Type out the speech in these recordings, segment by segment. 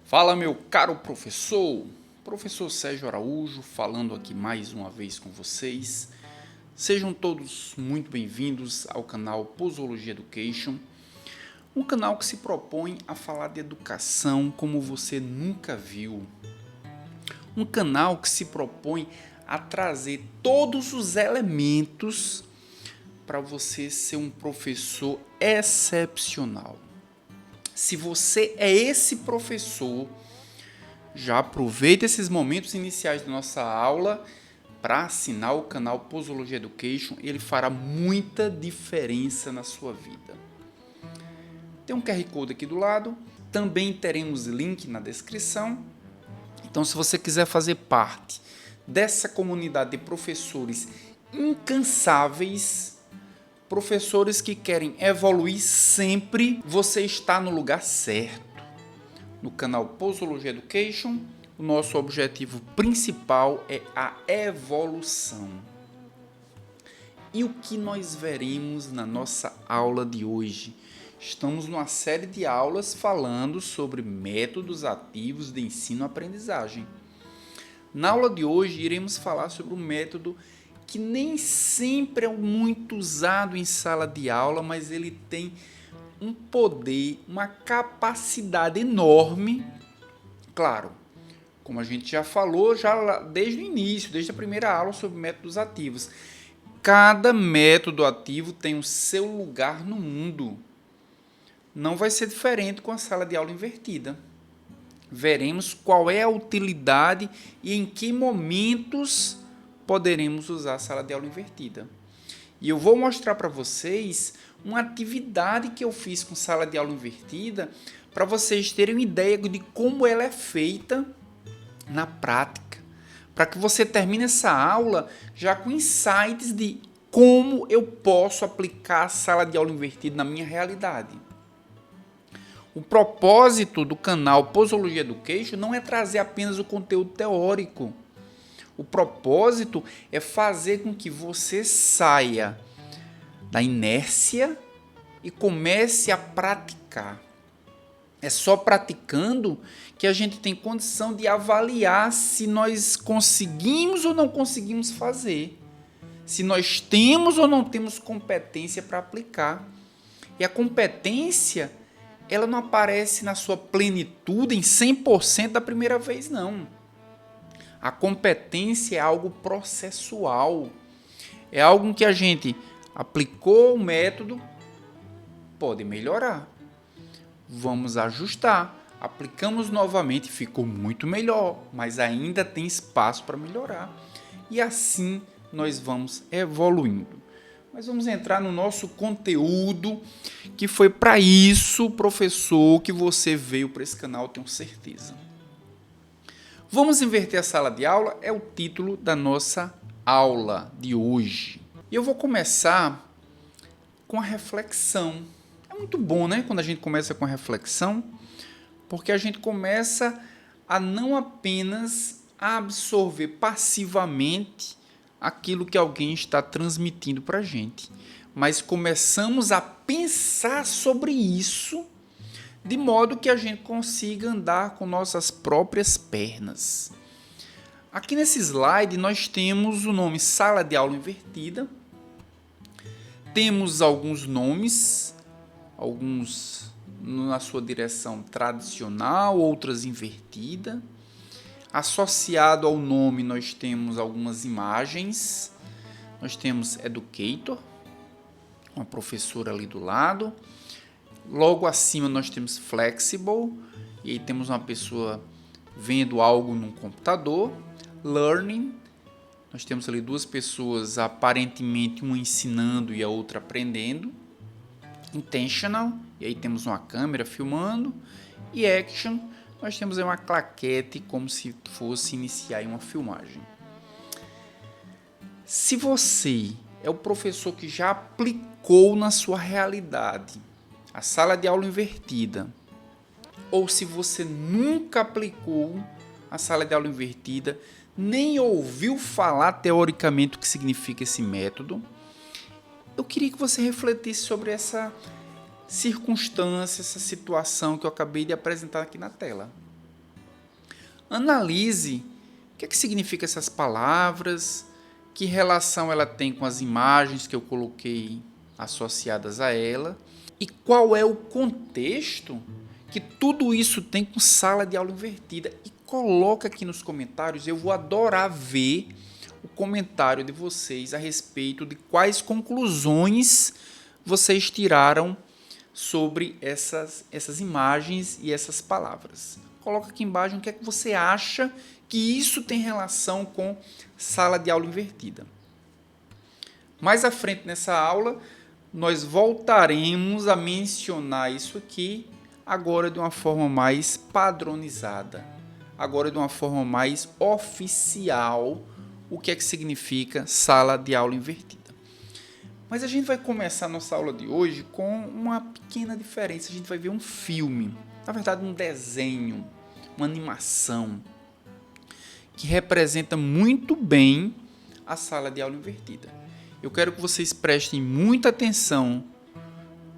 Fala, meu caro professor Sérgio Araújo, falando aqui mais uma vez com vocês. Sejam todos muito bem-vindos ao canal Posology Education, um canal que se propõe a falar de educação como você nunca viu. Um canal que se propõe a trazer todos os elementos para você ser um professor excepcional. Se você é esse professor, já aproveita esses momentos iniciais da nossa aula para assinar o canal Posology Education. Ele fará muita diferença na sua vida. Tem um QR Code aqui do lado. Também teremos link na descrição. Então, se você quiser fazer parte dessa comunidade de professores incansáveis, professores que querem evoluir sempre, você está no lugar certo. No canal Posology Education, o nosso objetivo principal é a evolução. E o que nós veremos na nossa aula de hoje? Estamos numa série de aulas falando sobre métodos ativos de ensino-aprendizagem. Na aula de hoje, iremos falar sobre um método que nem sempre é muito usado em sala de aula, mas ele tem um poder, uma capacidade enorme. Claro, como a gente já falou já desde o início, desde a primeira aula sobre métodos ativos. Cada método ativo tem o seu lugar no mundo. Não vai ser diferente com a sala de aula invertida. Veremos qual é a utilidade e em que momentos poderemos usar a sala de aula invertida. E eu vou mostrar para vocês uma atividade que eu fiz com sala de aula invertida para vocês terem uma ideia de como ela é feita na prática. Para que você termine essa aula já com insights de como eu posso aplicar a sala de aula invertida na minha realidade. O propósito do canal Posology Education não é trazer apenas o conteúdo teórico. O propósito é fazer com que você saia da inércia e comece a praticar. É só praticando que a gente tem condição de avaliar se nós conseguimos ou não conseguimos fazer. Se nós temos ou não temos competência para aplicar. E a competência, ela não aparece na sua plenitude em 100% da primeira vez, não. A competência é algo processual. É algo que a gente aplicou o método, pode melhorar. Vamos ajustar. Aplicamos novamente, ficou muito melhor, mas ainda tem espaço para melhorar. E assim nós vamos evoluindo. Mas vamos entrar no nosso conteúdo, que foi para isso, professor, que você veio para esse canal, tenho certeza. Vamos inverter a sala de aula é o título da nossa aula de hoje. E eu vou começar com a reflexão. É muito bom, né, quando a gente começa com a reflexão, porque a gente começa a não apenas absorver passivamente aquilo que alguém está transmitindo para a gente, mas começamos a pensar sobre isso de modo que a gente consiga andar com nossas próprias pernas. Aqui nesse slide nós temos o nome Sala de Aula Invertida. Temos alguns nomes, alguns na sua direção tradicional, outras invertida. Associado ao nome nós temos algumas imagens. Nós temos Educator, uma professora ali do lado. Logo acima nós temos Flexible, e aí temos uma pessoa vendo algo num computador. Learning, nós temos ali duas pessoas, aparentemente uma ensinando e a outra aprendendo. Intentional, e aí temos uma câmera filmando. E Action, nós temos aí uma claquete como se fosse iniciar uma filmagem. Se você é o professor que já aplicou na sua realidade a sala de aula invertida, ou se você nunca aplicou a sala de aula invertida, nem ouviu falar teoricamente o que significa esse método, eu queria que você refletisse sobre essa circunstância, essa situação que eu acabei de apresentar aqui na tela. Analise o que significa essas palavras, que relação ela tem com as imagens que eu coloquei associadas a ela e qual é o contexto que tudo isso tem com sala de aula invertida. E coloca aqui nos comentários, eu vou adorar ver o comentário de vocês a respeito de quais conclusões vocês tiraram sobre essas imagens e essas palavras. Coloca aqui embaixo o que é que você acha que isso tem relação com sala de aula invertida. Mais à frente nessa aula, nós voltaremos a mencionar isso aqui, agora de uma forma mais padronizada, agora de uma forma mais oficial, o que é que significa sala de aula invertida. Mas a gente vai começar a nossa aula de hoje com uma pequena diferença. A gente vai ver um filme, na verdade um desenho, uma animação, que representa muito bem a sala de aula invertida. Eu quero que vocês prestem muita atenção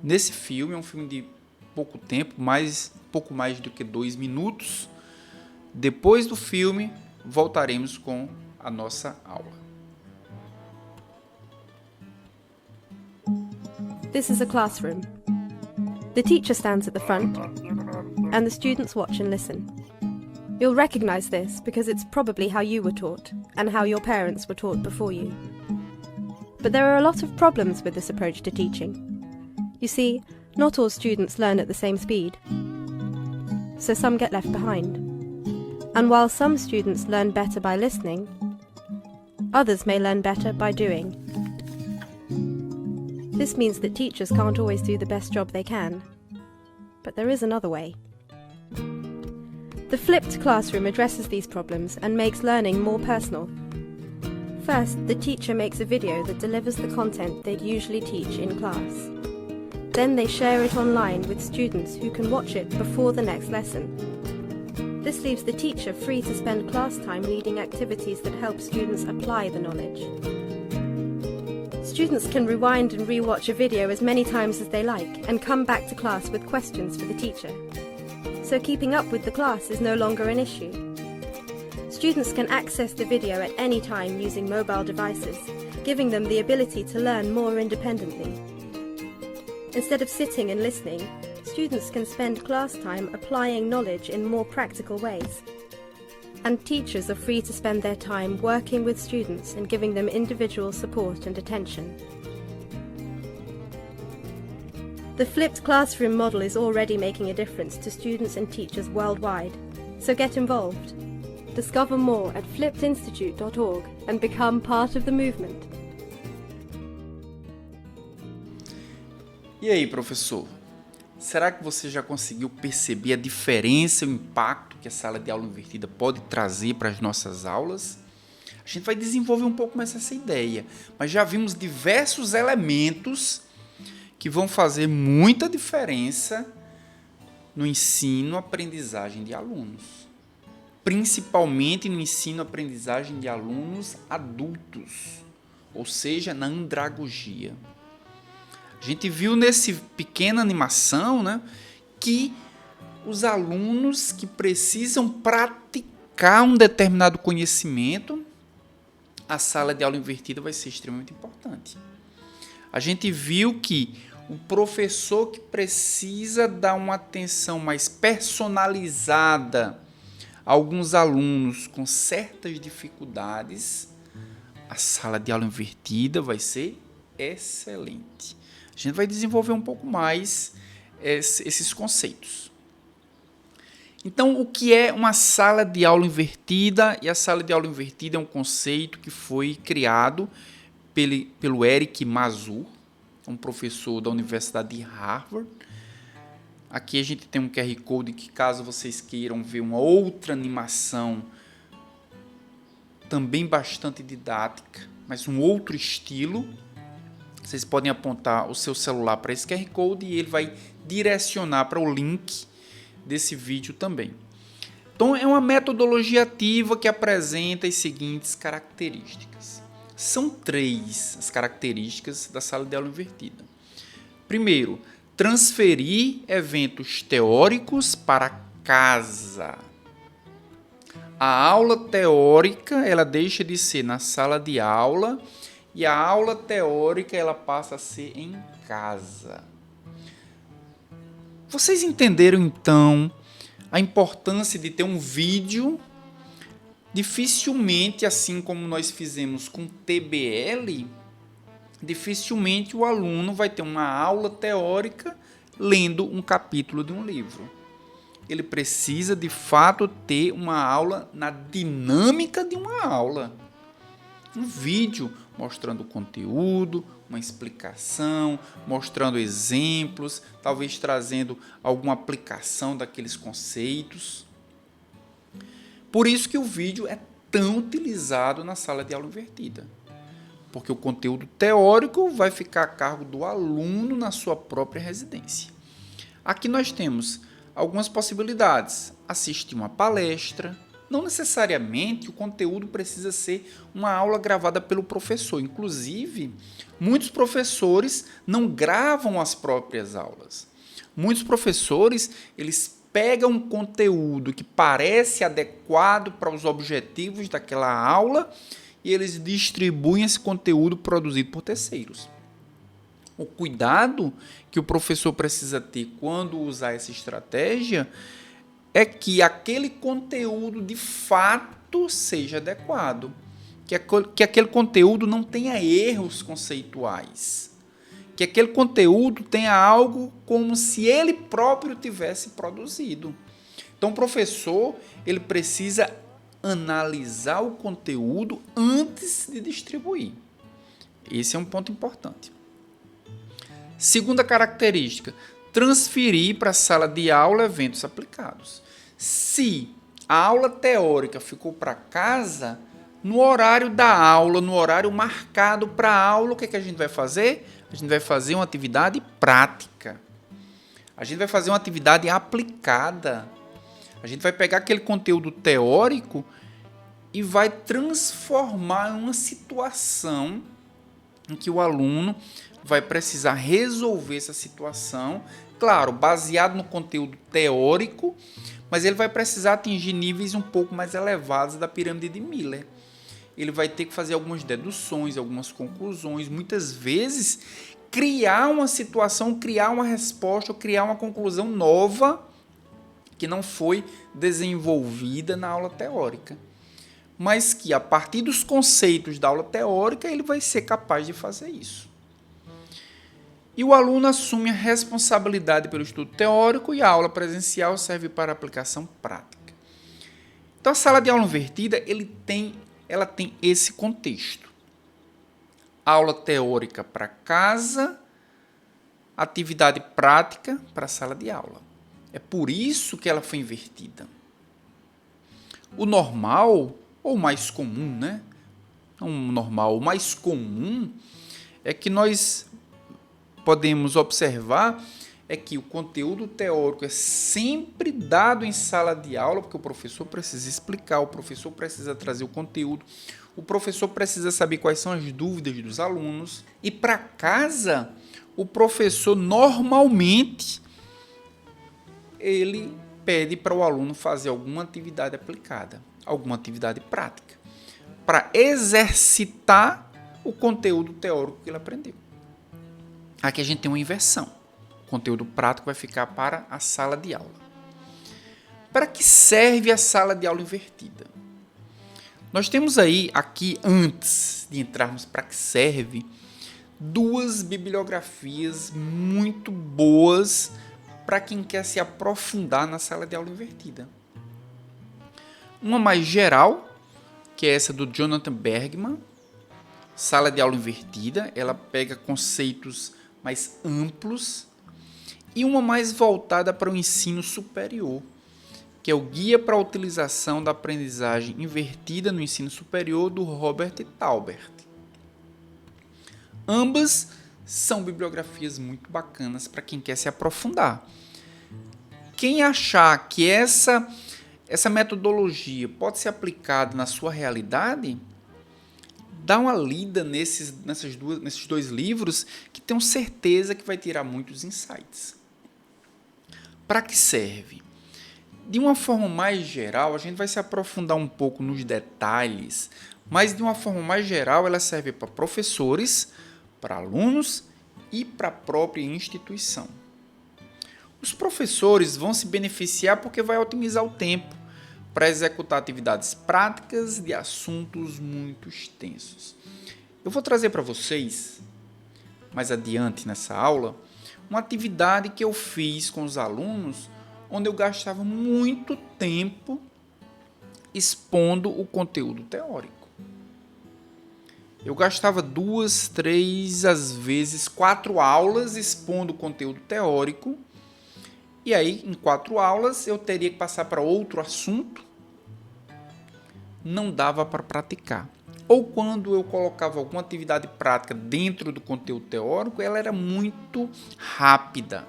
nesse filme. É um filme de pouco tempo, pouco mais do que 2 minutos. Depois do filme, voltaremos com a nossa aula. This is a classroom. The teacher stands at the front, and the students watch and listen. You'll recognize this because it's probably how you were taught and how your parents were taught before you. But there are a lot of problems with this approach to teaching. You see, not all students learn at the same speed, so some get left behind. And while some students learn better by listening, others may learn better by doing. This means that teachers can't always do the best job they can. But there is another way. The flipped classroom addresses these problems and makes learning more personal. First, the teacher makes a video that delivers the content they'd usually teach in class. Then they share it online with students who can watch it before the next lesson. This leaves the teacher free to spend class time leading activities that help students apply the knowledge. Students can rewind and re-watch a video as many times as they like and come back to class with questions for the teacher. So keeping up with the class is no longer an issue. Students can access the video at any time using mobile devices, giving them the ability to learn more independently. Instead of sitting and listening, students can spend class time applying knowledge in more practical ways. And teachers are free to spend their time working with students and giving them individual support and attention. The flipped classroom model is already making a difference to students and teachers worldwide, so get involved. Discover more at flippedinstitute.org and become part of the movement. E aí, professor? Será que você já conseguiu perceber a diferença e o impacto que a sala de aula invertida pode trazer para as nossas aulas? A gente vai desenvolver um pouco mais essa ideia, mas já vimos diversos elementos que vão fazer muita diferença no ensino-aprendizagem de alunos, principalmente no ensino-aprendizagem de alunos adultos, ou seja, na andragogia. A gente viu nessa pequena animação, né, que os alunos que precisam praticar um determinado conhecimento, a sala de aula invertida vai ser extremamente importante. A gente viu que o professor que precisa dar uma atenção mais personalizada a alguns alunos com certas dificuldades, a sala de aula invertida vai ser excelente. A gente vai desenvolver um pouco mais esses conceitos. Então, o que é uma sala de aula invertida? E a sala de aula invertida é um conceito que foi criado pelo Eric Mazur, um professor da Universidade de Harvard. Aqui a gente tem um QR Code que, caso vocês queiram ver uma outra animação, também bastante didática, mas um outro estilo, vocês podem apontar o seu celular para esse QR Code e ele vai direcionar para o link desse vídeo também. Então, é uma metodologia ativa que apresenta as seguintes características. São 3 as características da sala de aula invertida. Primeiro, transferir eventos teóricos para casa. A aula teórica, ela deixa de ser na sala de aula e a aula teórica, ela passa a ser em casa. Vocês entenderam, então, a importância de ter um vídeo? Dificilmente, assim como nós fizemos com TBL, dificilmente o aluno vai ter uma aula teórica lendo um capítulo de um livro. Ele precisa, de fato, ter uma aula na dinâmica de uma aula. Um vídeo mostrando o conteúdo, uma explicação, mostrando exemplos, talvez trazendo alguma aplicação daqueles conceitos. Por isso que o vídeo é tão utilizado na sala de aula invertida. Porque o conteúdo teórico vai ficar a cargo do aluno na sua própria residência. Aqui nós temos algumas possibilidades. Assistir uma palestra. Não necessariamente o conteúdo precisa ser uma aula gravada pelo professor. Inclusive, muitos professores não gravam as próprias aulas. Muitos professores, eles pegam um conteúdo que parece adequado para os objetivos daquela aula e eles distribuem esse conteúdo produzido por terceiros. O cuidado que o professor precisa ter quando usar essa estratégia é que aquele conteúdo de fato seja adequado, que aquele conteúdo não tenha erros conceituais, que aquele conteúdo tenha algo como se ele próprio tivesse produzido. Então, o professor, ele precisa analisar o conteúdo antes de distribuir. Esse é um ponto importante. Segunda característica, transferir para a sala de aula eventos aplicados. Se a aula teórica ficou para casa, no horário da aula, no horário marcado para a aula, o que a gente vai fazer? A gente vai fazer uma atividade prática. A gente vai fazer uma atividade aplicada. A gente vai pegar aquele conteúdo teórico e vai transformar em uma situação em que o aluno vai precisar resolver essa situação, claro, baseado no conteúdo teórico, mas ele vai precisar atingir níveis um pouco mais elevados da pirâmide de Miller. Ele vai ter que fazer algumas deduções, algumas conclusões, muitas vezes criar uma situação, criar uma resposta, ou criar uma conclusão nova que não foi desenvolvida na aula teórica, mas que a partir dos conceitos da aula teórica ele vai ser capaz de fazer isso. E o aluno assume a responsabilidade pelo estudo teórico e a aula presencial serve para aplicação prática. Então a sala de aula invertida ela tem esse contexto. Aula teórica para casa, atividade prática para a sala de aula. É por isso que ela foi invertida. O normal, ou mais comum, né? Não normal, o mais comum é que nós podemos observar é que o conteúdo teórico é sempre dado em sala de aula, porque o professor precisa explicar, o professor precisa trazer o conteúdo, o professor precisa saber quais são as dúvidas dos alunos. E para casa, o professor normalmente ele pede para o aluno fazer alguma atividade aplicada, alguma atividade prática, para exercitar o conteúdo teórico que ele aprendeu. Aqui a gente tem uma inversão. O conteúdo prático vai ficar para a sala de aula. Para que serve a sala de aula invertida? Nós temos aí, aqui, antes de entrarmos para que serve, duas bibliografias muito boas para quem quer se aprofundar na sala de aula invertida. Uma mais geral, que é essa do Jonathan Bergman, Sala de Aula Invertida, ela pega conceitos mais amplos, e uma mais voltada para o ensino superior, que é o Guia para a Utilização da Aprendizagem Invertida no Ensino Superior, do Robert Taubert. Ambas são bibliografias muito bacanas para quem quer se aprofundar. Quem achar que essa metodologia pode ser aplicada na sua realidade, dá uma lida nesses dois livros, que tenho certeza que vai tirar muitos insights. Para que serve? De uma forma mais geral, a gente vai se aprofundar um pouco nos detalhes, mas de uma forma mais geral ela serve para professores, para alunos e para a própria instituição. Os professores vão se beneficiar porque vai otimizar o tempo para executar atividades práticas de assuntos muito extensos. Eu vou trazer para vocês, mais adiante nessa aula, uma atividade que eu fiz com os alunos, onde eu gastava muito tempo expondo o conteúdo teórico. Eu gastava 2, 3, às vezes 4 aulas expondo o conteúdo teórico, e aí em 4 aulas eu teria que passar para outro assunto, não dava para praticar. Ou quando eu colocava alguma atividade prática dentro do conteúdo teórico, ela era muito rápida.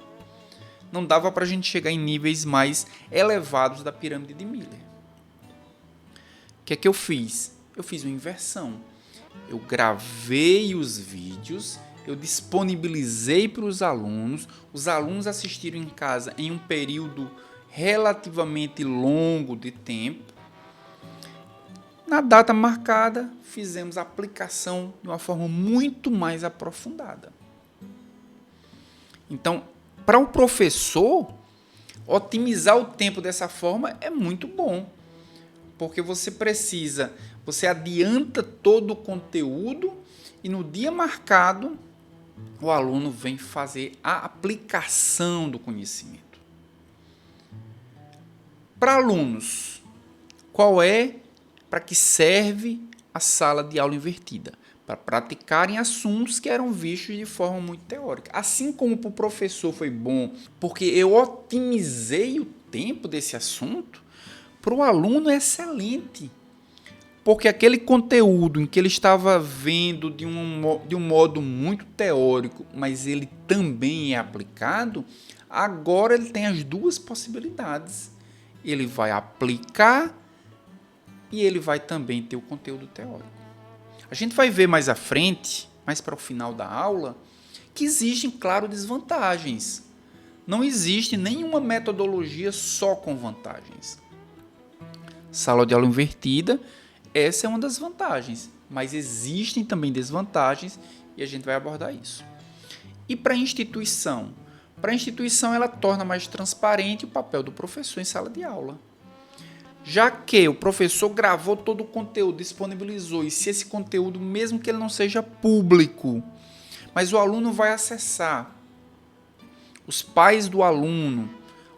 Não dava para a gente chegar em níveis mais elevados da pirâmide de Miller. O que é que eu fiz? Eu fiz uma inversão. Eu gravei os vídeos, eu disponibilizei para os alunos assistiram em casa em um período relativamente longo de tempo. Na data marcada, fizemos a aplicação de uma forma muito mais aprofundada. Então, para um professor, otimizar o tempo dessa forma é muito bom, porque você adianta todo o conteúdo e no dia marcado o aluno vem fazer a aplicação do conhecimento. Para alunos, para que serve a sala de aula invertida? Para praticarem assuntos que eram vistos de forma muito teórica. Assim como para o professor foi bom, porque eu otimizei o tempo desse assunto, para o aluno é excelente. Porque aquele conteúdo em que ele estava vendo de um modo muito teórico, mas ele também é aplicado, agora ele tem as duas possibilidades. Ele vai aplicar e ele vai também ter o conteúdo teórico. A gente vai ver mais à frente, mais para o final da aula, que existem, claro, desvantagens. Não existe nenhuma metodologia só com vantagens. Sala de aula invertida, essa é uma das vantagens, mas existem também desvantagens e a gente vai abordar isso. E para a instituição? Para a instituição, ela torna mais transparente o papel do professor em sala de aula. Já que o professor gravou todo o conteúdo, disponibilizou, e se esse conteúdo, mesmo que ele não seja público, mas o aluno vai acessar, os pais do aluno,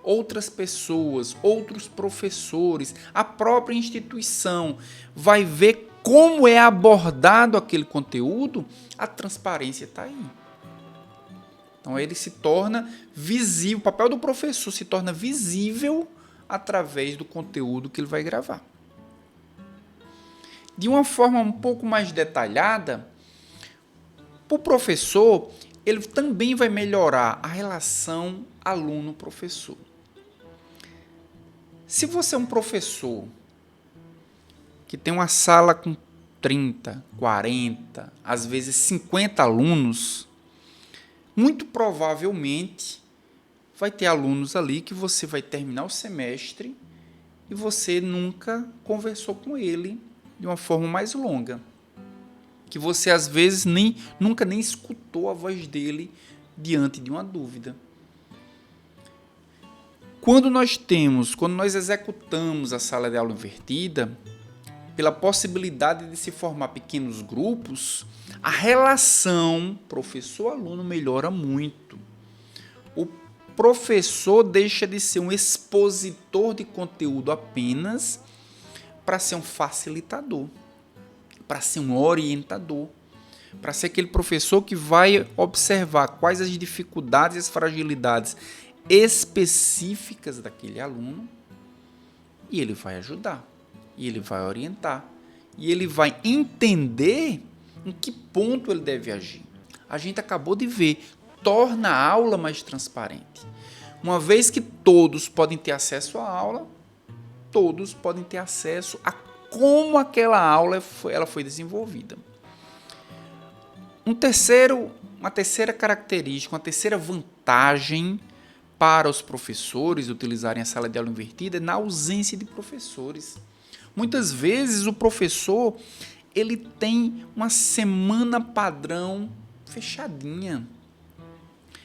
outras pessoas, outros professores, a própria instituição vai ver como é abordado aquele conteúdo, a transparência está aí. Então ele se torna visível, o papel do professor se torna visível através do conteúdo que ele vai gravar. De uma forma um pouco mais detalhada, o professor ele também vai melhorar a relação aluno-professor. Se você é um professor que tem uma sala com 30, 40, às vezes 50 alunos, muito provavelmente vai ter alunos ali que você vai terminar o semestre e você nunca conversou com ele de uma forma mais longa. Que você, às vezes, nunca nem escutou a voz dele diante de uma dúvida. Quando nós executamos a sala de aula invertida, pela possibilidade de se formar pequenos grupos, a relação professor-aluno melhora muito. O professor deixa de ser um expositor de conteúdo apenas para ser um facilitador, para ser um orientador, para ser aquele professor que vai observar quais as dificuldades e as fragilidades específicas daquele aluno e ele vai ajudar, e ele vai orientar, e ele vai entender em que ponto ele deve agir. A gente acabou de ver, torna a aula mais transparente. Uma vez que todos podem ter acesso à aula, todos podem ter acesso a como aquela aula foi desenvolvida. Uma terceira característica, uma terceira vantagem para os professores utilizarem a sala de aula invertida é na ausência de professores. Muitas vezes o professor ele tem uma semana padrão fechadinha.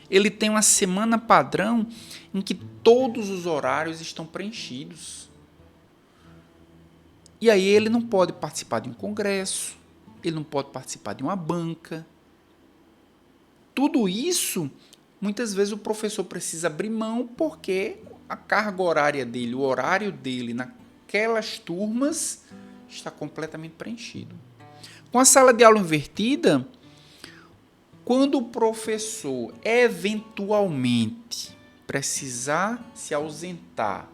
Ele tem uma semana padrão em que todos os horários estão preenchidos. E aí ele não pode participar de um congresso, ele não pode participar de uma banca. Tudo isso, muitas vezes o professor precisa abrir mão porque a carga horária dele, o horário dele naquelas turmas está completamente preenchido. Com a sala de aula invertida, quando o professor eventualmente precisar se ausentar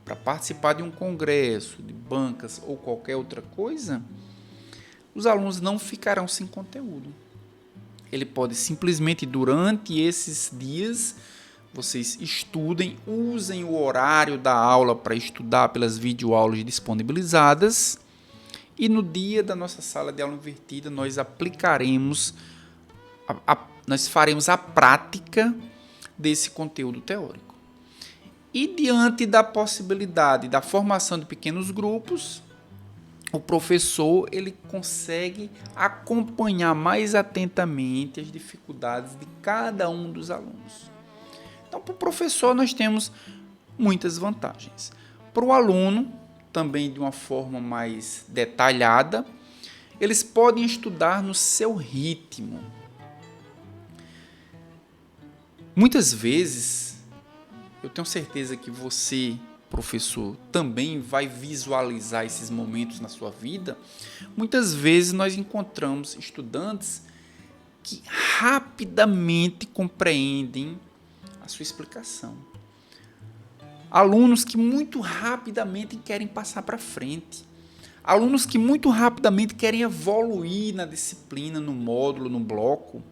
para participar de um congresso, de bancas ou qualquer outra coisa, os alunos não ficarão sem conteúdo. Ele pode simplesmente, durante esses dias, vocês estudem, usem o horário da aula para estudar pelas videoaulas disponibilizadas e no dia da nossa sala de aula invertida nós aplicaremos, nós faremos a prática desse conteúdo teórico. E diante da possibilidade da formação de pequenos grupos, o professor ele consegue acompanhar mais atentamente as dificuldades de cada um dos alunos. Então, para o professor, nós temos muitas vantagens. Para o aluno, também de uma forma mais detalhada, eles podem estudar no seu ritmo. Muitas vezes, eu tenho certeza que você, professor, também vai visualizar esses momentos na sua vida. Muitas vezes nós encontramos estudantes que rapidamente compreendem a sua explicação. Alunos que muito rapidamente querem passar para frente. Alunos que muito rapidamente querem evoluir na disciplina, no módulo, no bloco.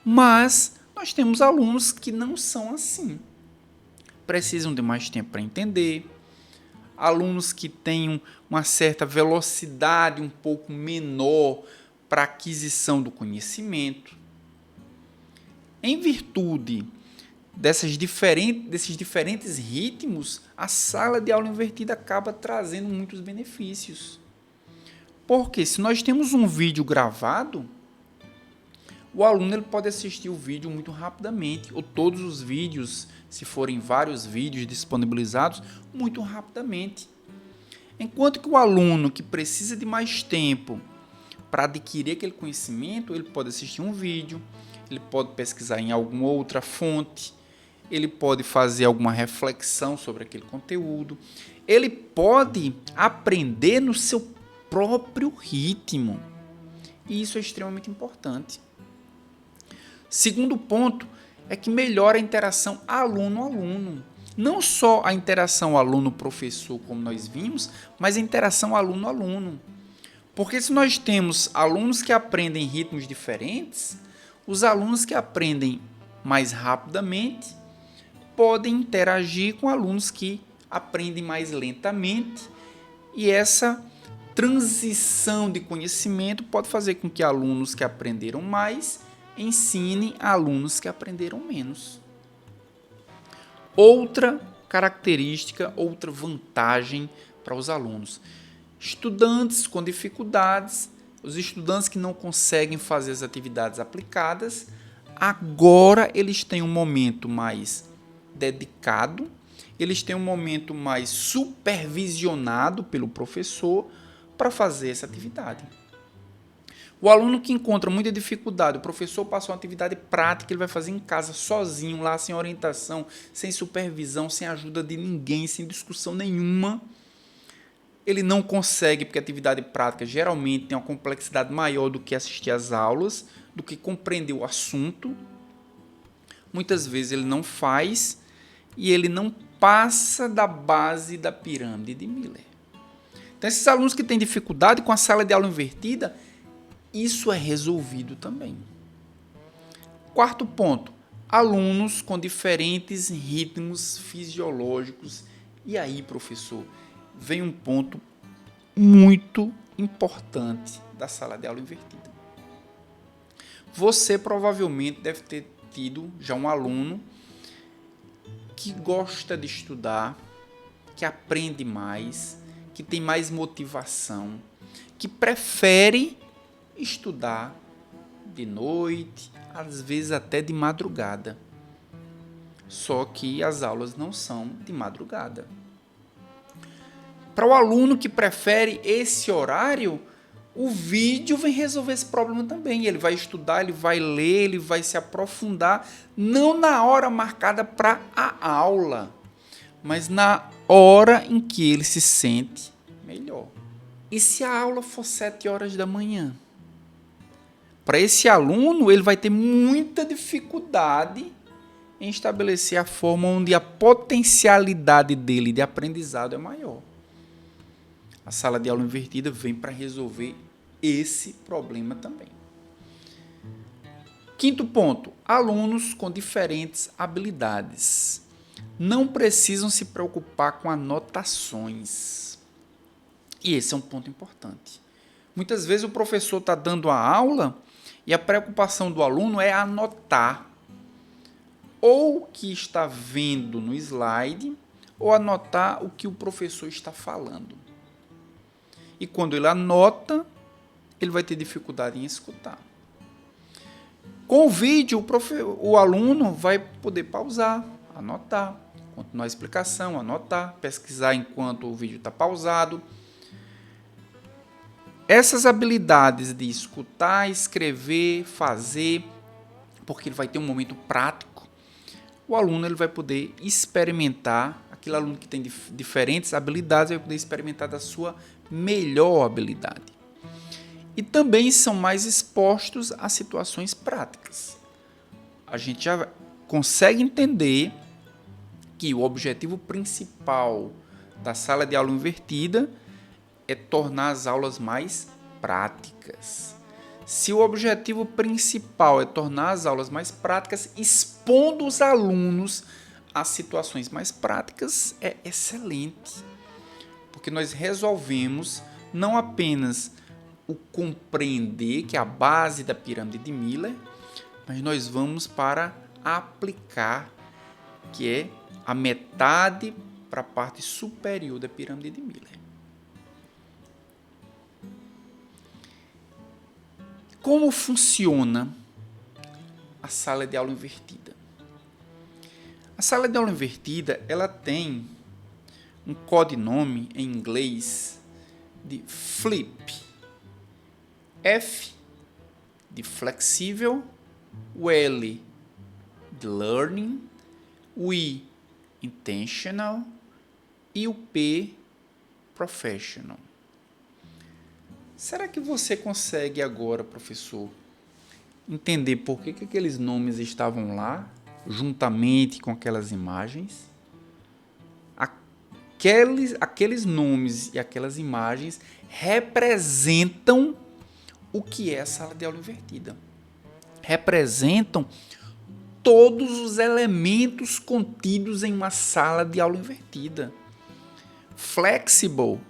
Mas nós temos alunos que não são assim. Precisam de mais tempo para entender. Alunos que têm uma certa velocidade um pouco menor para a aquisição do conhecimento. Em virtude desses diferentes ritmos, a sala de aula invertida acaba trazendo muitos benefícios. Porque se nós temos um vídeo gravado, o aluno ele pode assistir o vídeo muito rapidamente, ou todos os vídeos, se forem vários vídeos disponibilizados, muito rapidamente. Enquanto que o aluno que precisa de mais tempo para adquirir aquele conhecimento, ele pode assistir um vídeo, ele pode pesquisar em alguma outra fonte, ele pode fazer alguma reflexão sobre aquele conteúdo, ele pode aprender no seu próprio ritmo. E isso é extremamente importante. Segundo ponto é que melhora a interação aluno-aluno. Não só a interação aluno-professor, como nós vimos, mas a interação aluno-aluno. Porque se nós temos alunos que aprendem em ritmos diferentes, os alunos que aprendem mais rapidamente podem interagir com alunos que aprendem mais lentamente, e essa transição de conhecimento pode fazer com que alunos que aprenderam mais ensinem a alunos que aprenderam menos. Outra característica, outra vantagem para os alunos. Estudantes com dificuldades, os estudantes que não conseguem fazer as atividades aplicadas, agora eles têm um momento mais dedicado, eles têm um momento mais supervisionado pelo professor para fazer essa atividade. O aluno que encontra muita dificuldade, o professor passou uma atividade prática, ele vai fazer em casa sozinho, lá sem orientação, sem supervisão, sem ajuda de ninguém, sem discussão nenhuma. Ele não consegue, porque a atividade prática geralmente tem uma complexidade maior do que assistir às aulas, do que compreender o assunto. Muitas vezes ele não faz e ele não passa da base da pirâmide de Miller. Então, esses alunos que têm dificuldade com a sala de aula invertida, isso é resolvido também. Quarto ponto, alunos com diferentes ritmos fisiológicos. E aí, professor, vem um ponto muito importante da sala de aula invertida. Você provavelmente deve ter tido já um aluno que gosta de estudar, que aprende mais, que tem mais motivação, que prefere estudar de noite, às vezes até de madrugada. Só que as aulas não são de madrugada. Para o aluno que prefere esse horário, o vídeo vem resolver esse problema também. Ele vai estudar, ele vai ler, ele vai se aprofundar, não na hora marcada para a aula, mas na hora em que ele se sente melhor. E se a aula for 7 horas da manhã? Para esse aluno, ele vai ter muita dificuldade em estabelecer a forma onde a potencialidade dele de aprendizado é maior. A sala de aula invertida vem para resolver esse problema também. Quinto ponto, alunos com diferentes habilidades. Não precisam se preocupar com anotações. E esse é um ponto importante. Muitas vezes o professor está dando a aula e a preocupação do aluno é anotar ou o que está vendo no slide ou anotar o que o professor está falando. E quando ele anota, ele vai ter dificuldade em escutar. Com o vídeo, o aluno vai poder pausar, anotar, continuar a explicação, anotar, pesquisar enquanto o vídeo está pausado. Essas habilidades de escutar, escrever, fazer, porque ele vai ter um momento prático, o aluno ele vai poder experimentar, aquele aluno que tem diferentes habilidades vai poder experimentar da sua melhor habilidade. E também são mais expostos a situações práticas. A gente já consegue entender que o objetivo principal da sala de aula invertida é tornar as aulas mais práticas. Se o objetivo principal é tornar as aulas mais práticas, expondo os alunos a situações mais práticas, é excelente. Porque nós resolvemos não apenas o compreender, que é a base da pirâmide de Miller, mas nós vamos para aplicar, que é a metade para a parte superior da pirâmide de Miller. Como funciona a sala de aula invertida? A sala de aula invertida, ela tem um codinome em inglês de FLIP. F de flexível, o L de learning, o I intentional e o P professional. Será que você consegue agora, professor, entender por que aqueles nomes estavam lá, juntamente com aquelas imagens? Aqueles nomes e aquelas imagens representam o que é a sala de aula invertida. Representam todos os elementos contidos em uma sala de aula invertida. Flexible,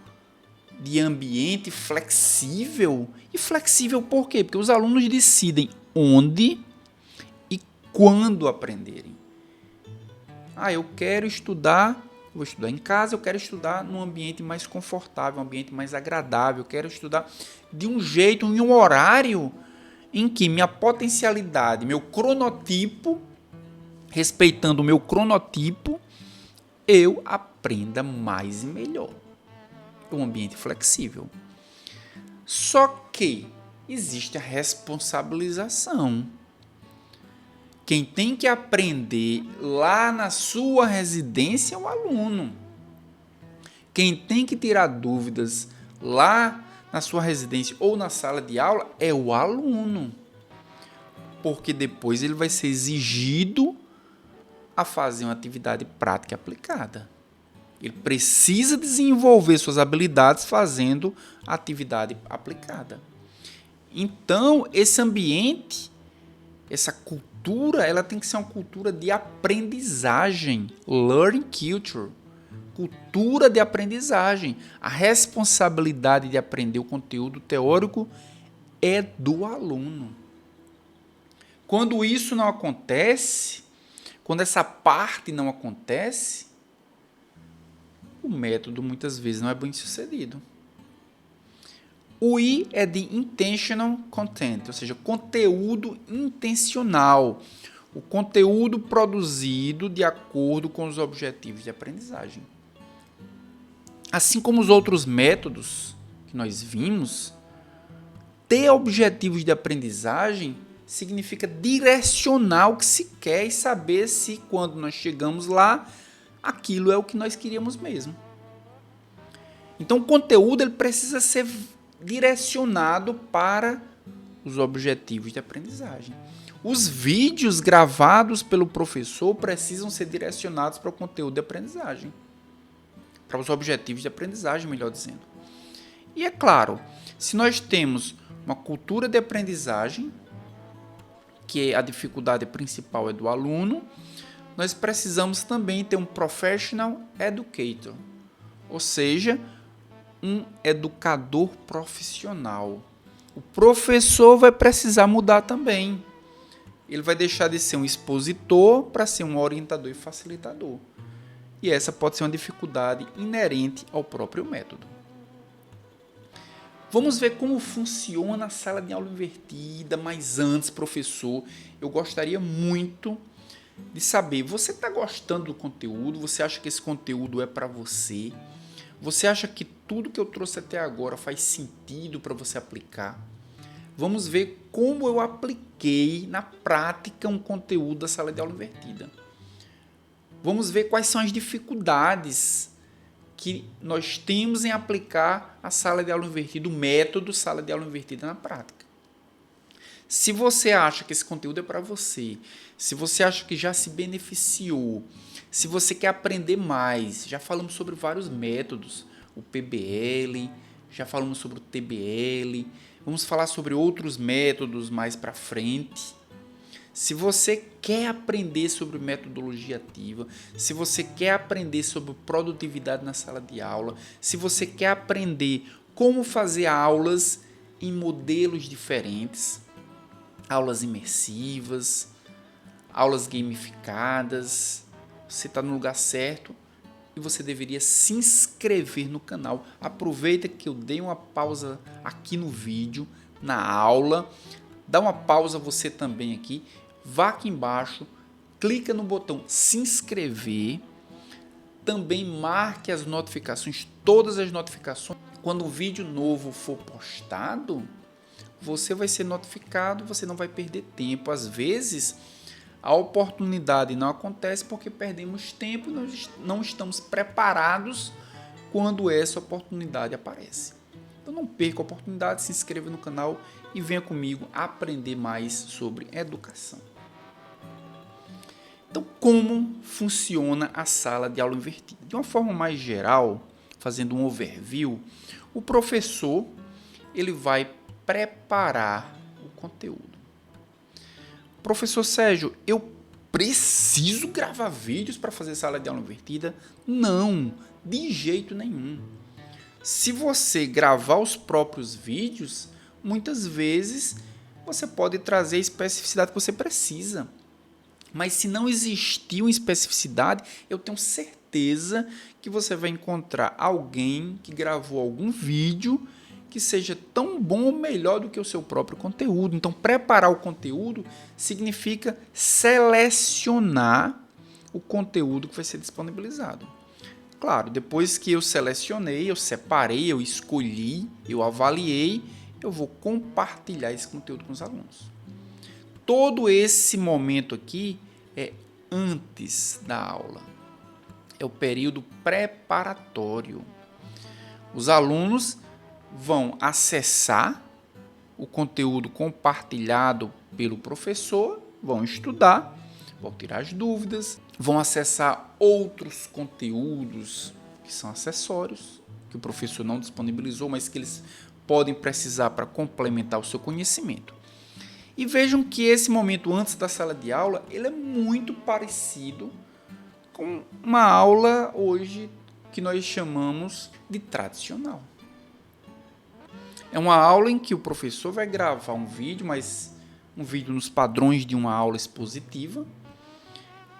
de ambiente flexível. E flexível por quê? Porque os alunos decidem onde e quando aprenderem. Eu quero estudar, vou estudar em casa, eu quero estudar num ambiente mais confortável, um ambiente mais agradável, eu quero estudar de um jeito, em um horário em que minha potencialidade, meu cronotipo, respeitando o meu cronotipo, eu aprenda mais e melhor. Um ambiente flexível. Só que existe a responsabilização. Quem tem que aprender lá na sua residência é o aluno. Quem tem que tirar dúvidas lá na sua residência ou na sala de aula é o aluno. Porque depois ele vai ser exigido a fazer uma atividade prática aplicada. Ele precisa desenvolver suas habilidades fazendo atividade aplicada. Então, esse ambiente, essa cultura, ela tem que ser uma cultura de aprendizagem, learning culture, cultura de aprendizagem. A responsabilidade de aprender o conteúdo teórico é do aluno. Quando isso não acontece, Quando essa parte não acontece, o método muitas vezes não é bem sucedido. O I é de intentional content, ou seja, conteúdo intencional. O conteúdo produzido de acordo com os objetivos de aprendizagem. Assim como os outros métodos que nós vimos, ter objetivos de aprendizagem significa direcionar o que se quer e saber se, quando nós chegamos lá, aquilo é o que nós queríamos mesmo. Então, o conteúdo ele precisa ser direcionado para os objetivos de aprendizagem. Os vídeos gravados pelo professor precisam ser direcionados para o conteúdo de aprendizagem, para os objetivos de aprendizagem, melhor dizendo. E é claro, se nós temos uma cultura de aprendizagem, que a dificuldade principal é do aluno, nós precisamos também ter um professional educator, ou seja, um educador profissional. O professor vai precisar mudar também. Ele vai deixar de ser um expositor para ser um orientador e facilitador. E essa pode ser uma dificuldade inerente ao próprio método. Vamos ver como funciona a sala de aula invertida, mas antes, professor, eu gostaria muito de saber, você está gostando do conteúdo? Você acha que esse conteúdo é para você? Você acha que tudo que eu trouxe até agora faz sentido para você aplicar? Vamos ver como eu apliquei na prática um conteúdo da sala de aula invertida. Vamos ver quais são as dificuldades que nós temos em aplicar a sala de aula invertida, o método sala de aula invertida na prática. Se você acha que esse conteúdo é para você, se você acha que já se beneficiou, se você quer aprender mais, já falamos sobre vários métodos, o PBL, já falamos sobre o TBL, vamos falar sobre outros métodos mais para frente. Se você quer aprender sobre metodologia ativa, se você quer aprender sobre produtividade na sala de aula, se você quer aprender como fazer aulas em modelos diferentes, aulas imersivas, aulas gamificadas, você está no lugar certo e você deveria se inscrever no canal. Aproveita que eu dei uma pausa aqui no vídeo, na aula, dá uma pausa você também aqui, vá aqui embaixo, clica no botão se inscrever, também marque as notificações, todas as notificações. Quando um vídeo novo for postado, você vai ser notificado, você não vai perder tempo. Às vezes, a oportunidade não acontece porque perdemos tempo e nós não estamos preparados quando essa oportunidade aparece. Então não perca a oportunidade, se inscreva no canal e venha comigo aprender mais sobre educação. Então, como funciona a sala de aula invertida? De uma forma mais geral, fazendo um overview, o professor ele vai preparar o conteúdo. Professor Sérgio, eu preciso gravar vídeos para fazer sala de aula invertida? Não, de jeito nenhum. Se você gravar os próprios vídeos, muitas vezes você pode trazer a especificidade que você precisa. Mas se não existir uma especificidade, eu tenho certeza que você vai encontrar alguém que gravou algum vídeo que seja tão bom ou melhor do que o seu próprio conteúdo. Então, preparar o conteúdo significa selecionar o conteúdo que vai ser disponibilizado. Claro, depois que eu selecionei, eu separei, eu escolhi, eu avaliei, eu vou compartilhar esse conteúdo com os alunos. Todo esse momento aqui é antes da aula. É o período preparatório. Os alunos vão acessar o conteúdo compartilhado pelo professor, vão estudar, vão tirar as dúvidas, vão acessar outros conteúdos que são acessórios, que o professor não disponibilizou, mas que eles podem precisar para complementar o seu conhecimento. E vejam que esse momento antes da sala de aula, ele é muito parecido com uma aula hoje que nós chamamos de tradicional. É uma aula em que o professor vai gravar um vídeo, mas um vídeo nos padrões de uma aula expositiva,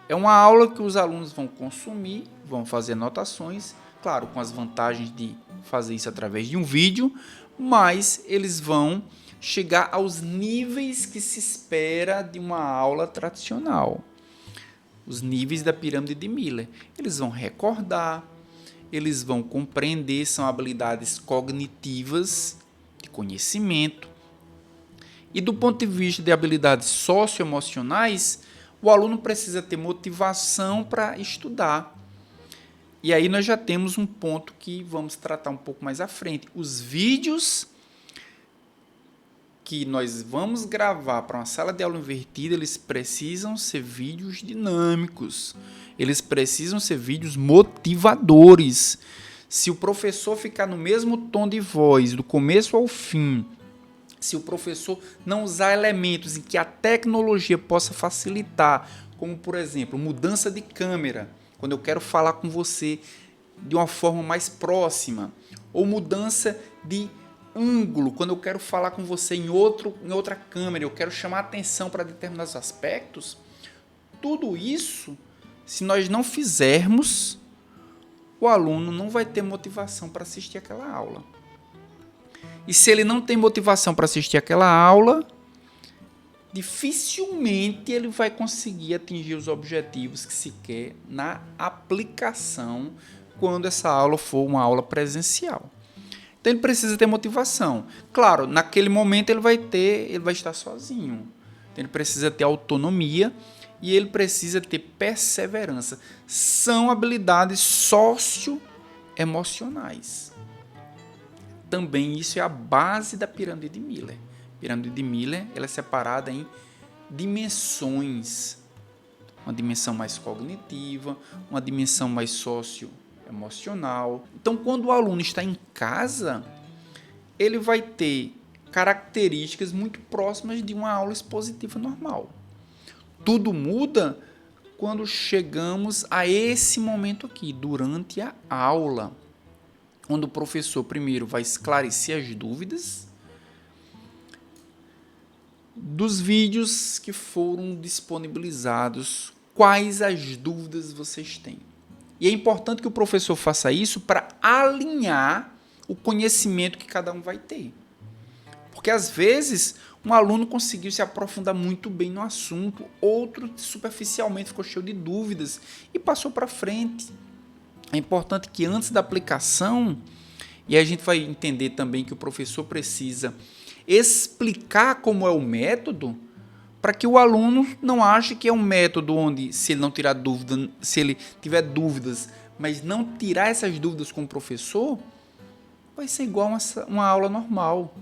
É uma aula que os alunos vão consumir, vão fazer anotações, claro, com as vantagens de fazer isso através de um vídeo, mas eles vão chegar aos níveis que se espera de uma aula tradicional. Os níveis da pirâmide de Miller. Eles vão recordar, eles vão compreender, são habilidades cognitivas, de conhecimento. E do ponto de vista de habilidades socioemocionais, o aluno precisa ter motivação para estudar. E aí nós já temos um ponto que vamos tratar um pouco mais à frente. Os vídeos que nós vamos gravar para uma sala de aula invertida, eles precisam ser vídeos dinâmicos. Eles precisam ser vídeos motivadores. Se o professor ficar no mesmo tom de voz, do começo ao fim, se o professor não usar elementos em que a tecnologia possa facilitar, como, por exemplo, mudança de câmera, quando eu quero falar com você de uma forma mais próxima, ou mudança de ângulo, quando eu quero falar com você em outra câmera, eu quero chamar atenção para determinados aspectos, tudo isso, se nós não fizermos, o aluno não vai ter motivação para assistir aquela aula. E se ele não tem motivação para assistir aquela aula, dificilmente ele vai conseguir atingir os objetivos que se quer na aplicação quando essa aula for uma aula presencial. Então ele precisa ter motivação. Claro, naquele momento ele vai estar sozinho. Então ele precisa ter autonomia e ele precisa ter perseverança. São habilidades socioemocionais. Também isso é a base da pirâmide de Miller. A pirâmide de Miller ela é separada em dimensões. Uma dimensão mais cognitiva, uma dimensão mais socioemocional. Então, quando o aluno está em casa, ele vai ter características muito próximas de uma aula expositiva normal. Tudo muda quando chegamos a esse momento aqui, durante a aula, onde o professor primeiro vai esclarecer as dúvidas dos vídeos que foram disponibilizados, quais as dúvidas vocês têm. E é importante que o professor faça isso para alinhar o conhecimento que cada um vai ter. Porque às vezes um aluno conseguiu se aprofundar muito bem no assunto, outro superficialmente ficou cheio de dúvidas e passou para frente. É importante que antes da aplicação, e a gente vai entender também que o professor precisa explicar como é o método, para que o aluno não ache que é um método onde, se ele não tirar dúvida, se ele tiver dúvidas, mas não tirar essas dúvidas com o professor, vai ser igual uma aula normal.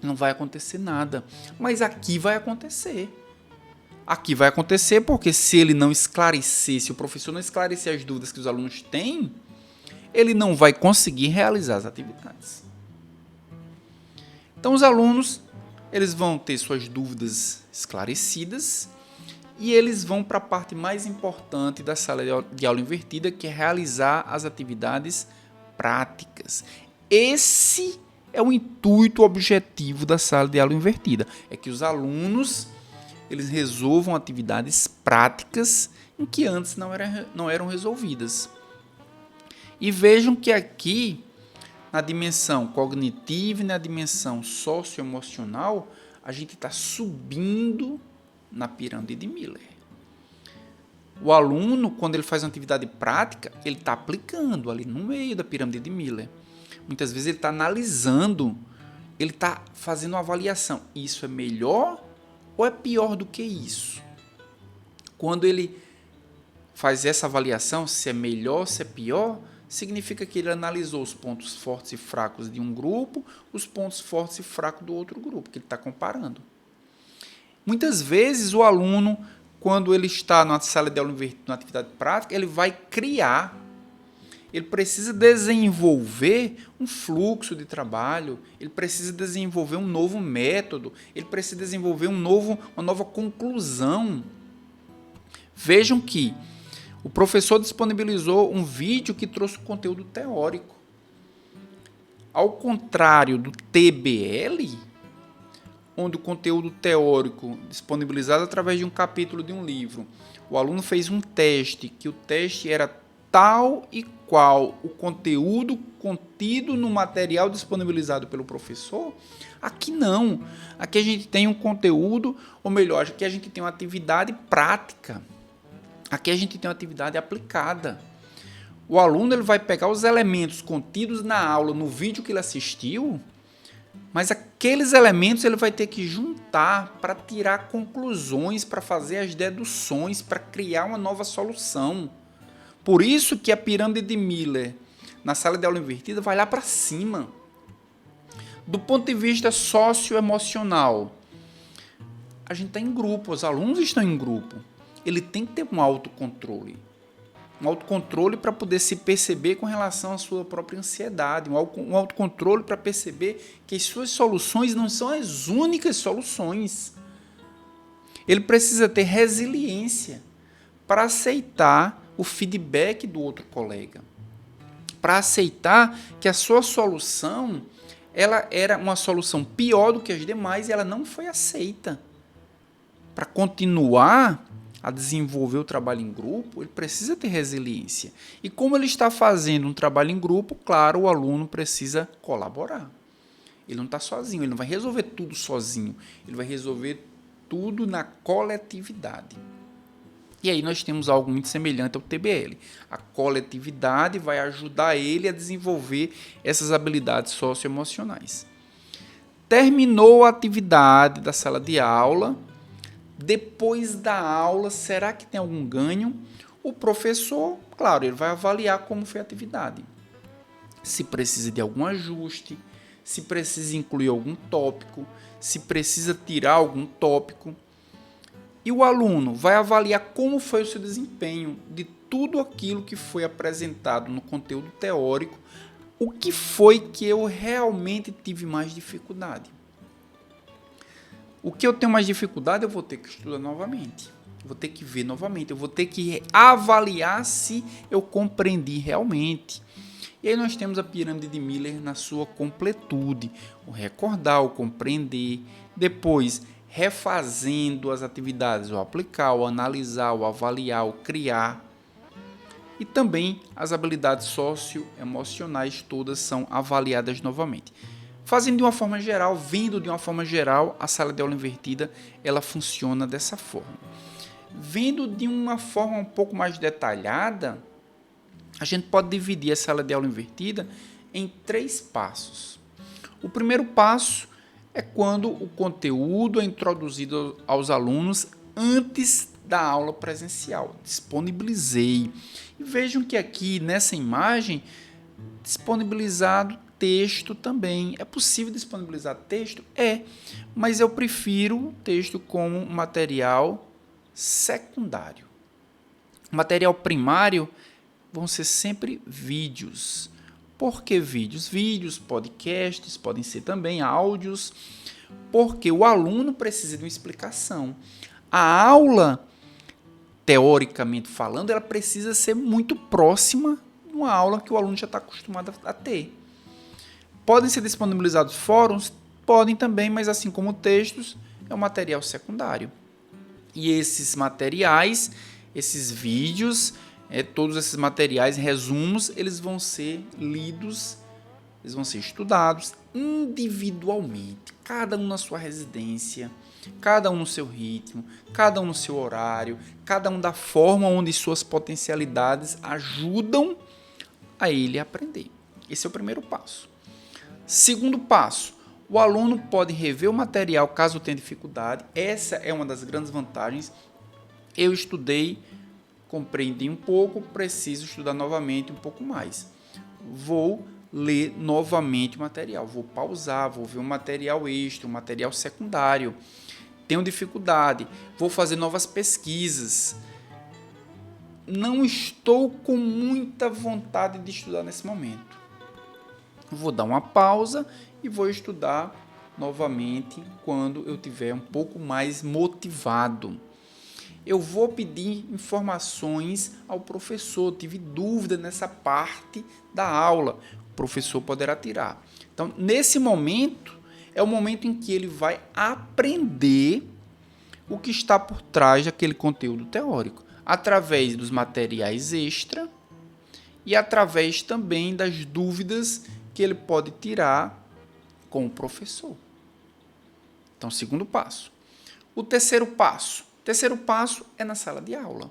Não vai acontecer nada. Mas aqui vai acontecer. Aqui vai acontecer porque se ele não esclarecer, se o professor não esclarecer as dúvidas que os alunos têm, ele não vai conseguir realizar as atividades. Então, os alunos eles vão ter suas dúvidas esclarecidas e eles vão para a parte mais importante da sala de aula invertida, que é realizar as atividades práticas. Esse é o intuito, o objetivo da sala de aula invertida, é que os alunos eles resolvam atividades práticas em que antes não eram resolvidas. E vejam que aqui, na dimensão cognitiva e na dimensão socioemocional, a gente está subindo na pirâmide de Miller. O aluno, quando ele faz uma atividade prática, ele está aplicando ali no meio da pirâmide de Miller. Muitas vezes ele está analisando, ele está fazendo uma avaliação. Isso é melhor ou é pior do que isso? Quando ele faz essa avaliação, se é melhor, se é pior, significa que ele analisou os pontos fortes e fracos de um grupo, os pontos fortes e fracos do outro grupo, que ele está comparando. Muitas vezes o aluno, quando ele está na sala de aula invertida, na atividade prática, ele vai criar, ele precisa desenvolver um fluxo de trabalho, ele precisa desenvolver um novo método, ele precisa desenvolver uma nova conclusão. Vejam que o professor disponibilizou um vídeo que trouxe conteúdo teórico. Ao contrário do TBL, onde o conteúdo teórico disponibilizado através de um capítulo de um livro, o aluno fez um teste, que o teste era tal e qual o conteúdo contido no material disponibilizado pelo professor. Aqui não. Aqui a gente tem um conteúdo, ou melhor, aqui a gente tem uma atividade prática. Aqui a gente tem uma atividade aplicada. O aluno ele vai pegar os elementos contidos na aula, no vídeo que ele assistiu, mas aqueles elementos ele vai ter que juntar para tirar conclusões, para fazer as deduções, para criar uma nova solução. Por isso que a pirâmide de Miller na sala de aula invertida vai lá para cima. Do ponto de vista socioemocional, a gente está em grupo, os alunos estão em grupo. Ele tem que ter um autocontrole. Um autocontrole para poder se perceber com relação à sua própria ansiedade. Um autocontrole para perceber que as suas soluções não são as únicas soluções. Ele precisa ter resiliência para aceitar o feedback do outro colega. Para aceitar que a sua solução ela era uma solução pior do que as demais e ela não foi aceita. Para continuar a desenvolver o trabalho em grupo, ele precisa ter resiliência. E como ele está fazendo um trabalho em grupo, claro, o aluno precisa colaborar. Ele não está sozinho, ele não vai resolver tudo sozinho, ele vai resolver tudo na coletividade. E aí nós temos algo muito semelhante ao TBL. A coletividade vai ajudar ele a desenvolver essas habilidades socioemocionais. Terminou a atividade da sala de aula. Depois da aula, será que tem algum ganho? O professor, claro, ele vai avaliar como foi a atividade. Se precisa de algum ajuste, se precisa incluir algum tópico, se precisa tirar algum tópico. E o aluno vai avaliar como foi o seu desempenho de tudo aquilo que foi apresentado no conteúdo teórico, o que foi que eu realmente tive mais dificuldade. O que eu tenho mais dificuldade, eu vou ter que estudar novamente. Eu vou ter que ver novamente. Eu vou ter que avaliar se eu compreendi realmente. E aí nós temos a pirâmide de Miller na sua completude. O recordar, o compreender. Depois, refazendo as atividades, o aplicar, o analisar, o avaliar, o criar. E também as habilidades socioemocionais todas são avaliadas novamente. Fazendo de uma forma geral, vendo de uma forma geral, a sala de aula invertida, ela funciona dessa forma. Vendo de uma forma um pouco mais detalhada, a gente pode dividir a sala de aula invertida em 3 passos. O primeiro passo é quando o conteúdo é introduzido aos alunos antes da aula presencial. Disponibilizei. E vejam que aqui, nessa imagem, disponibilizado texto também. É possível disponibilizar texto? É, mas eu prefiro o texto como material secundário. O material primário vão ser sempre vídeos. Por que vídeos? Vídeos, podcasts, podem ser também áudios, porque o aluno precisa de uma explicação. A aula, teoricamente falando, ela precisa ser muito próxima de uma aula que o aluno já está acostumado a ter. Podem ser disponibilizados fóruns? Podem também, mas assim como textos, é um material secundário. E esses materiais, esses vídeos, todos esses materiais, resumos, eles vão ser lidos, eles vão ser estudados individualmente, cada um na sua residência, cada um no seu ritmo, cada um no seu horário, cada um da forma onde suas potencialidades ajudam a ele aprender. Esse é o primeiro passo. Segundo passo, o aluno pode rever o material caso tenha dificuldade. Essa é uma das grandes vantagens. Eu estudei, compreendi um pouco, preciso estudar novamente um pouco mais. Vou ler novamente o material, vou pausar, vou ver um material extra, um material secundário. Tenho dificuldade, vou fazer novas pesquisas. Não estou com muita vontade de estudar nesse momento. Vou dar uma pausa e vou estudar novamente quando eu tiver um pouco mais motivado. Eu vou pedir informações ao professor. Tive dúvida nessa parte da aula. O professor poderá tirar. Então, nesse momento, é o momento em que ele vai aprender o que está por trás daquele conteúdo teórico. através dos materiais extra e através também das dúvidas que ele pode tirar com o professor. Então, segundo passo. O terceiro passo. O terceiro passo é na sala de aula.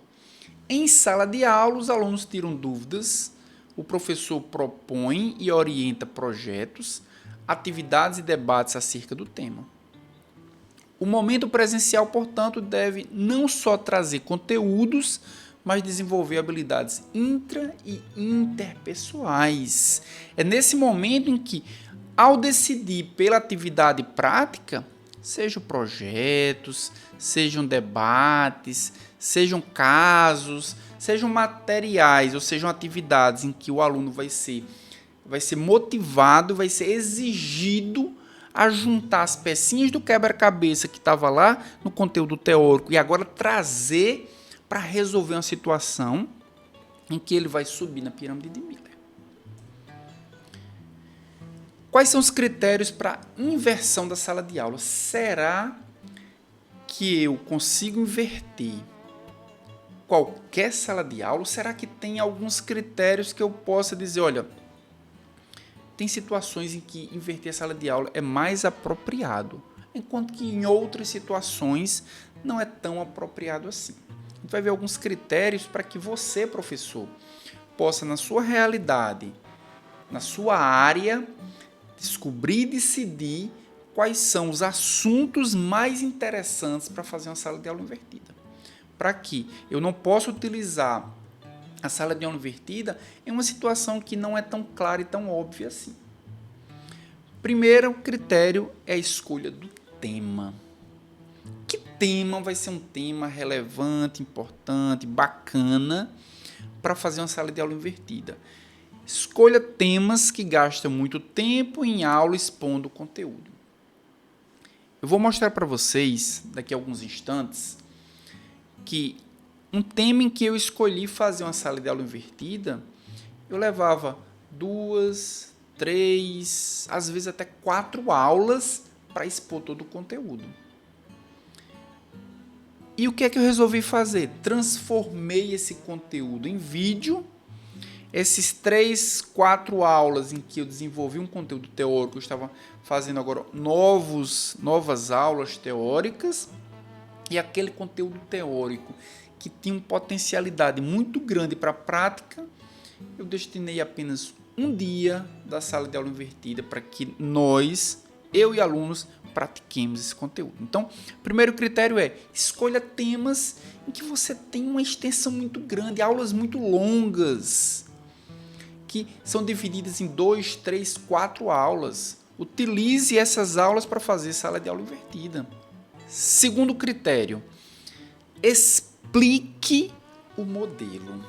Em sala de aula, os alunos tiram dúvidas, o professor propõe e orienta projetos, atividades e debates acerca do tema. O momento presencial, portanto, deve não só trazer conteúdos, mas desenvolver habilidades intra- e interpessoais. É nesse momento em que, ao decidir pela atividade prática, sejam projetos, sejam debates, sejam casos, sejam materiais ou sejam atividades em que o aluno vai ser motivado, vai ser exigido a juntar as pecinhas do quebra-cabeça que estava lá no conteúdo teórico e agora trazer para resolver uma situação em que ele vai subir na pirâmide de Miller. Quais são os critérios para inversão da sala de aula? Será que eu consigo inverter qualquer sala de aula? Ou será que tem alguns critérios que eu possa dizer, olha, tem situações em que inverter a sala de aula é mais apropriado, enquanto que em outras situações não é tão apropriado assim. A gente vai ver alguns critérios para que você, professor, possa, na sua realidade, na sua área, descobrir e decidir quais são os assuntos mais interessantes para fazer uma sala de aula invertida. Para que eu não possa utilizar a sala de aula invertida em uma situação que não é tão clara e tão óbvia assim. Primeiro critério é a escolha do tema. Que tema vai ser um tema relevante, importante, bacana para fazer uma sala de aula invertida? Escolha temas que gastam muito tempo em aula expondo o conteúdo. Eu vou mostrar para vocês, daqui a alguns instantes, que um tema em que eu escolhi fazer uma sala de aula invertida, eu levava 2, 3, às vezes até 4 aulas para expor todo o conteúdo. E o que é que eu resolvi fazer? Transformei esse conteúdo em vídeo. Esses 3, 4 aulas em que eu desenvolvi um conteúdo teórico, eu estava fazendo agora novas aulas teóricas, e aquele conteúdo teórico que tinha uma potencialidade muito grande para a prática, eu destinei apenas um dia da sala de aula invertida para que eu e alunos, pratiquemos esse conteúdo. Então, o primeiro critério é escolha temas em que você tem uma extensão muito grande, aulas muito longas, que são divididas em 2, 3, 4 aulas. Utilize essas aulas para fazer sala de aula invertida. Segundo critério, explique o modelo.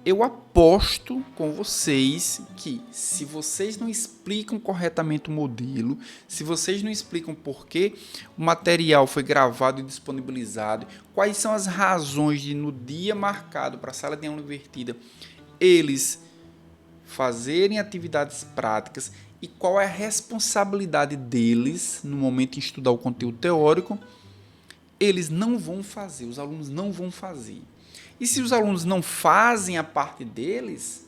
Eu aposto com vocês que se vocês não explicam corretamente o modelo, se vocês não explicam por que o material foi gravado e disponibilizado, quais são as razões de no dia marcado para a sala de aula invertida eles fazerem atividades práticas e qual é a responsabilidade deles no momento de estudar o conteúdo teórico, eles não vão fazer, os alunos não vão fazer. E se os alunos não fazem a parte deles,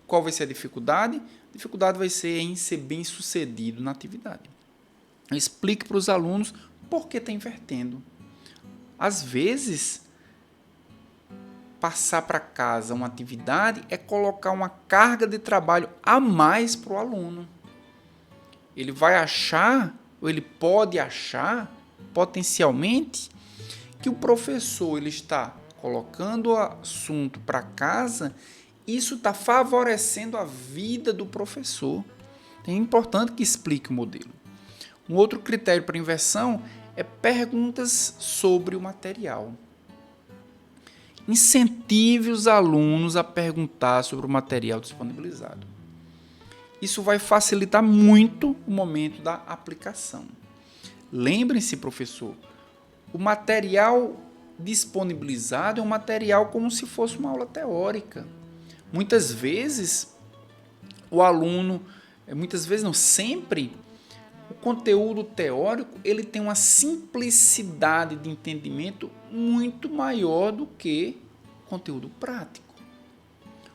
qual vai ser a dificuldade? A dificuldade vai ser em ser bem sucedido na atividade. Explique para os alunos por que está invertendo. Às vezes, passar para casa uma atividade é colocar uma carga de trabalho a mais para o aluno. Ele vai achar, ou ele pode achar, potencialmente, que o professor ele está colocando o assunto para casa, isso está favorecendo a vida do professor. É importante que explique o modelo. Um outro critério para inversão é perguntas sobre o material. Incentive os alunos a perguntar sobre o material disponibilizado. Isso vai facilitar muito o momento da aplicação. Lembrem-se, professor, o material disponibilizado é um material como se fosse uma aula teórica. Muitas vezes, sempre, o conteúdo teórico ele tem uma simplicidade de entendimento muito maior do que o conteúdo prático.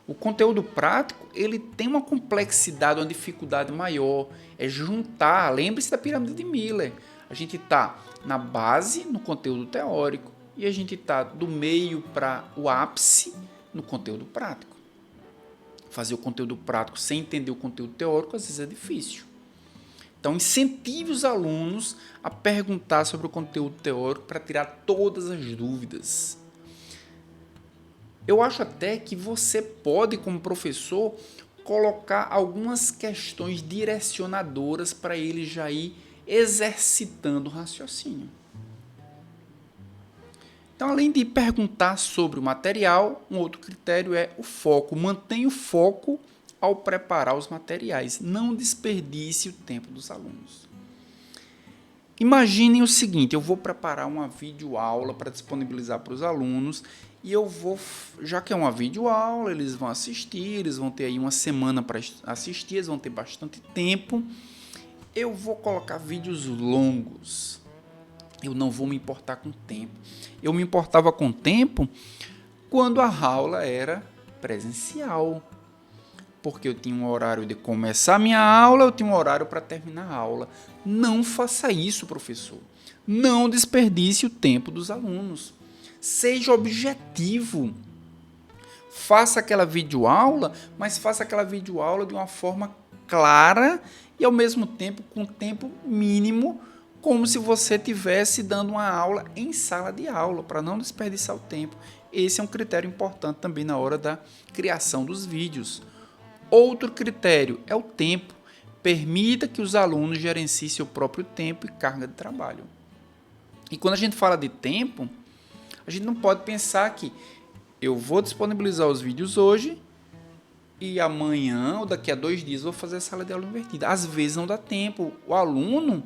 O conteúdo prático ele tem uma complexidade, uma dificuldade maior. É juntar, lembre-se da pirâmide de Miller. A gente está na base, no conteúdo teórico, e a gente está do meio para o ápice no conteúdo prático. Fazer o conteúdo prático sem entender o conteúdo teórico às vezes é difícil. Então, incentive os alunos a perguntar sobre o conteúdo teórico para tirar todas as dúvidas. Eu acho até que você pode, como professor, colocar algumas questões direcionadoras para ele já ir exercitando o raciocínio. Então, além de perguntar sobre o material, um outro critério é o foco. Mantenha o foco ao preparar os materiais. Não desperdice o tempo dos alunos. Imaginem o seguinte, eu vou preparar uma videoaula para disponibilizar para os alunos e eu vou, já que é uma videoaula, eles vão assistir, eles vão ter aí uma semana para assistir, eles vão ter bastante tempo. Eu vou colocar vídeos longos. Eu não vou me importar com o tempo. Eu me importava com o tempo quando a aula era presencial. Porque eu tinha um horário de começar a minha aula, eu tinha um horário para terminar a aula. Não faça isso, professor. Não desperdice o tempo dos alunos. Seja objetivo. Faça aquela videoaula, mas faça aquela videoaula de uma forma clara e, ao mesmo tempo, com tempo mínimo, como se você estivesse dando uma aula em sala de aula, para não desperdiçar o tempo. Esse é um critério importante também na hora da criação dos vídeos. Outro critério é o tempo. Permita que os alunos gerenciem seu próprio tempo e carga de trabalho. E quando a gente fala de tempo, a gente não pode pensar que eu vou disponibilizar os vídeos hoje e amanhã ou daqui a 2 dias vou fazer a sala de aula invertida. Às vezes não dá tempo. O aluno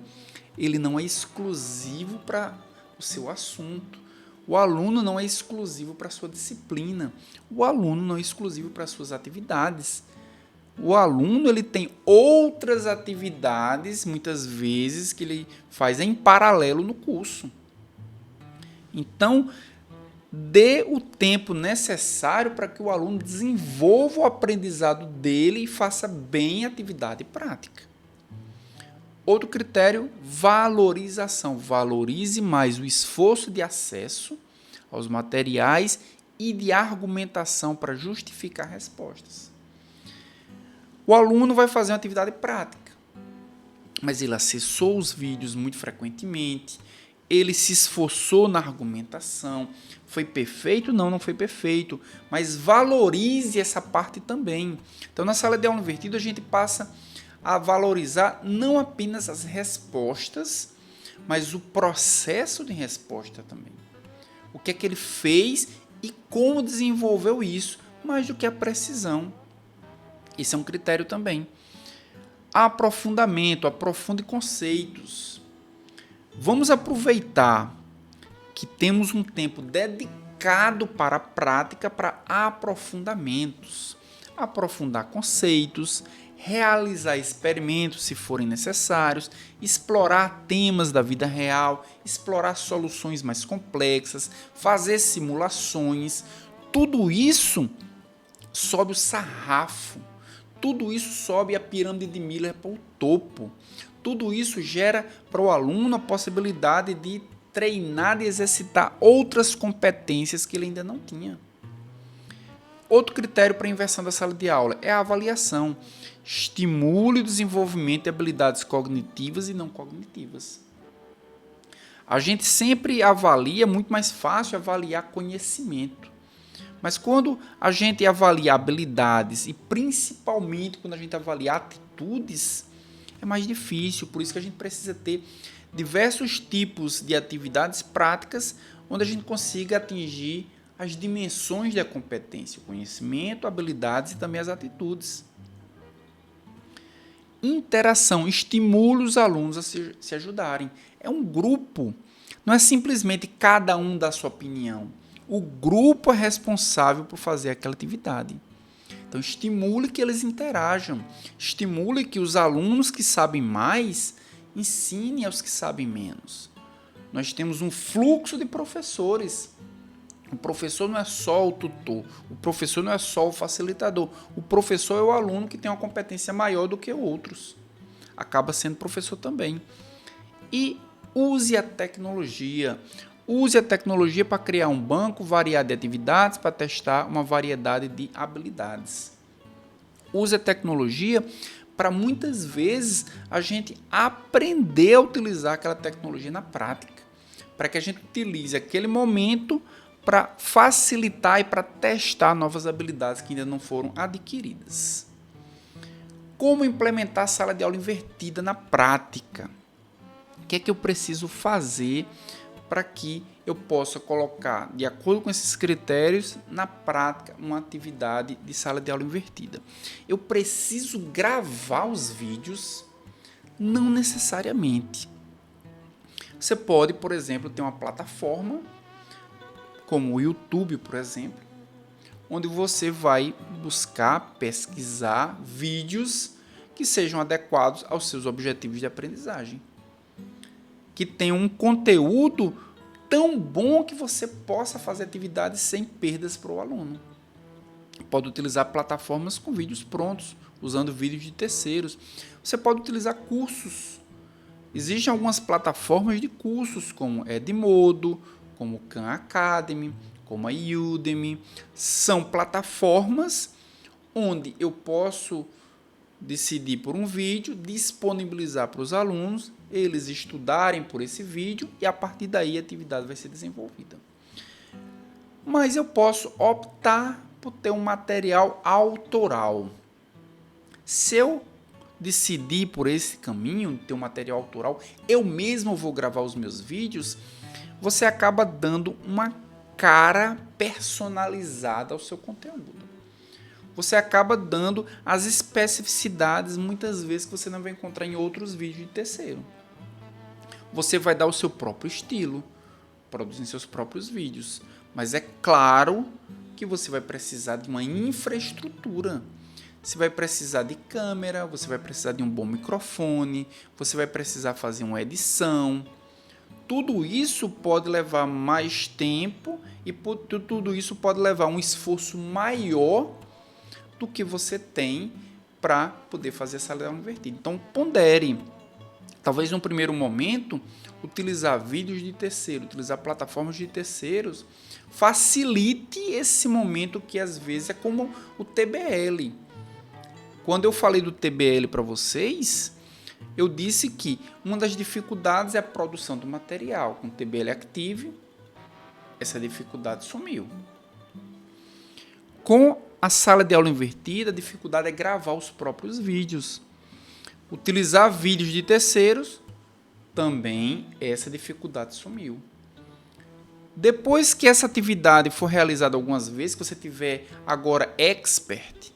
ele não é exclusivo para o seu assunto. O aluno não é exclusivo para a sua disciplina. O aluno não é exclusivo para as suas atividades. O aluno ele tem outras atividades, muitas vezes, que ele faz em paralelo no curso. Então, dê o tempo necessário para que o aluno desenvolva o aprendizado dele e faça bem a atividade prática. Outro critério, valorização. Valorize mais o esforço de acesso aos materiais e de argumentação para justificar respostas. O aluno vai fazer uma atividade prática, mas ele acessou os vídeos muito frequentemente, ele se esforçou na argumentação. Foi perfeito? Não, não foi perfeito, mas valorize essa parte também. Então, na sala de aula invertida, a gente passa a valorizar não apenas as respostas, mas o processo de resposta também. O que é que ele fez e como desenvolveu isso, mais do que a precisão. Esse é um critério também. Aprofundamento, aprofunde conceitos. Vamos aproveitar que temos um tempo dedicado para a prática, para aprofundamentos. Aprofundar conceitos, realizar experimentos se forem necessários, explorar temas da vida real, explorar soluções mais complexas, fazer simulações. Tudo isso sobe o sarrafo. Tudo isso sobe a pirâmide de Miller para o topo. Tudo isso gera para o aluno a possibilidade de treinar e exercitar outras competências que ele ainda não tinha. Outro critério para a inversão da sala de aula é a avaliação. Estimule o desenvolvimento de habilidades cognitivas e não cognitivas. A gente sempre avalia, é muito mais fácil avaliar conhecimento. Mas quando a gente avalia habilidades e principalmente quando a gente avalia atitudes, é mais difícil. Por isso que a gente precisa ter diversos tipos de atividades práticas onde a gente consiga atingir as dimensões da competência, o conhecimento, habilidades e também as atitudes. Interação, estimule os alunos a se ajudarem. É um grupo, não é simplesmente cada um dar sua opinião. O grupo é responsável por fazer aquela atividade. Então, estimule que eles interajam. Estimule que os alunos que sabem mais ensine aos que sabem menos. Nós temos um fluxo de professores. O professor não é só o tutor, o professor não é só o facilitador. O professor é o aluno que tem uma competência maior do que outros. Acaba sendo professor também. E use a tecnologia. Use a tecnologia para criar um banco variado de atividades, para testar uma variedade de habilidades. Use a tecnologia para muitas vezes a gente aprender a utilizar aquela tecnologia na prática. Para que a gente utilize aquele momento para facilitar e para testar novas habilidades que ainda não foram adquiridas. Como implementar a sala de aula invertida na prática? O que é que eu preciso fazer para que eu possa colocar, de acordo com esses critérios, na prática, uma atividade de sala de aula invertida? Eu preciso gravar os vídeos? Não necessariamente. Você pode, por exemplo, ter uma plataforma, como o YouTube, por exemplo, onde você vai buscar, pesquisar vídeos que sejam adequados aos seus objetivos de aprendizagem. Que tenham um conteúdo tão bom que você possa fazer atividades sem perdas para o aluno. Pode utilizar plataformas com vídeos prontos, usando vídeos de terceiros. Você pode utilizar cursos. Existem algumas plataformas de cursos, como Edmodo, como o Khan Academy, como a Udemy. São plataformas onde eu posso decidir por um vídeo, disponibilizar para os alunos, eles estudarem por esse vídeo e a partir daí a atividade vai ser desenvolvida. Mas eu posso optar por ter um material autoral. Se eu decidir por esse caminho, ter um material autoral, eu mesmo vou gravar os meus vídeos, você acaba dando uma cara personalizada ao seu conteúdo. Você acaba dando as especificidades, muitas vezes, que você não vai encontrar em outros vídeos de terceiro. Você vai dar o seu próprio estilo, produzindo seus próprios vídeos. Mas é claro que você vai precisar de uma infraestrutura. Você vai precisar de câmera, você vai precisar de um bom microfone, você vai precisar fazer uma edição. Tudo isso pode levar mais tempo e tudo isso pode levar um esforço maior do que você tem para poder fazer essa aula invertida. Então, pondere. Talvez, no primeiro momento, utilizar vídeos de terceiro, utilizar plataformas de terceiros, facilite esse momento que, às vezes, é como o TBL. Quando eu falei do TBL para vocês, eu disse que uma das dificuldades é a produção do material. Com o TBL Active, essa dificuldade sumiu. Com a sala de aula invertida, a dificuldade é gravar os próprios vídeos. Utilizar vídeos de terceiros, também essa dificuldade sumiu. Depois que essa atividade for realizada algumas vezes, que você tiver agora expert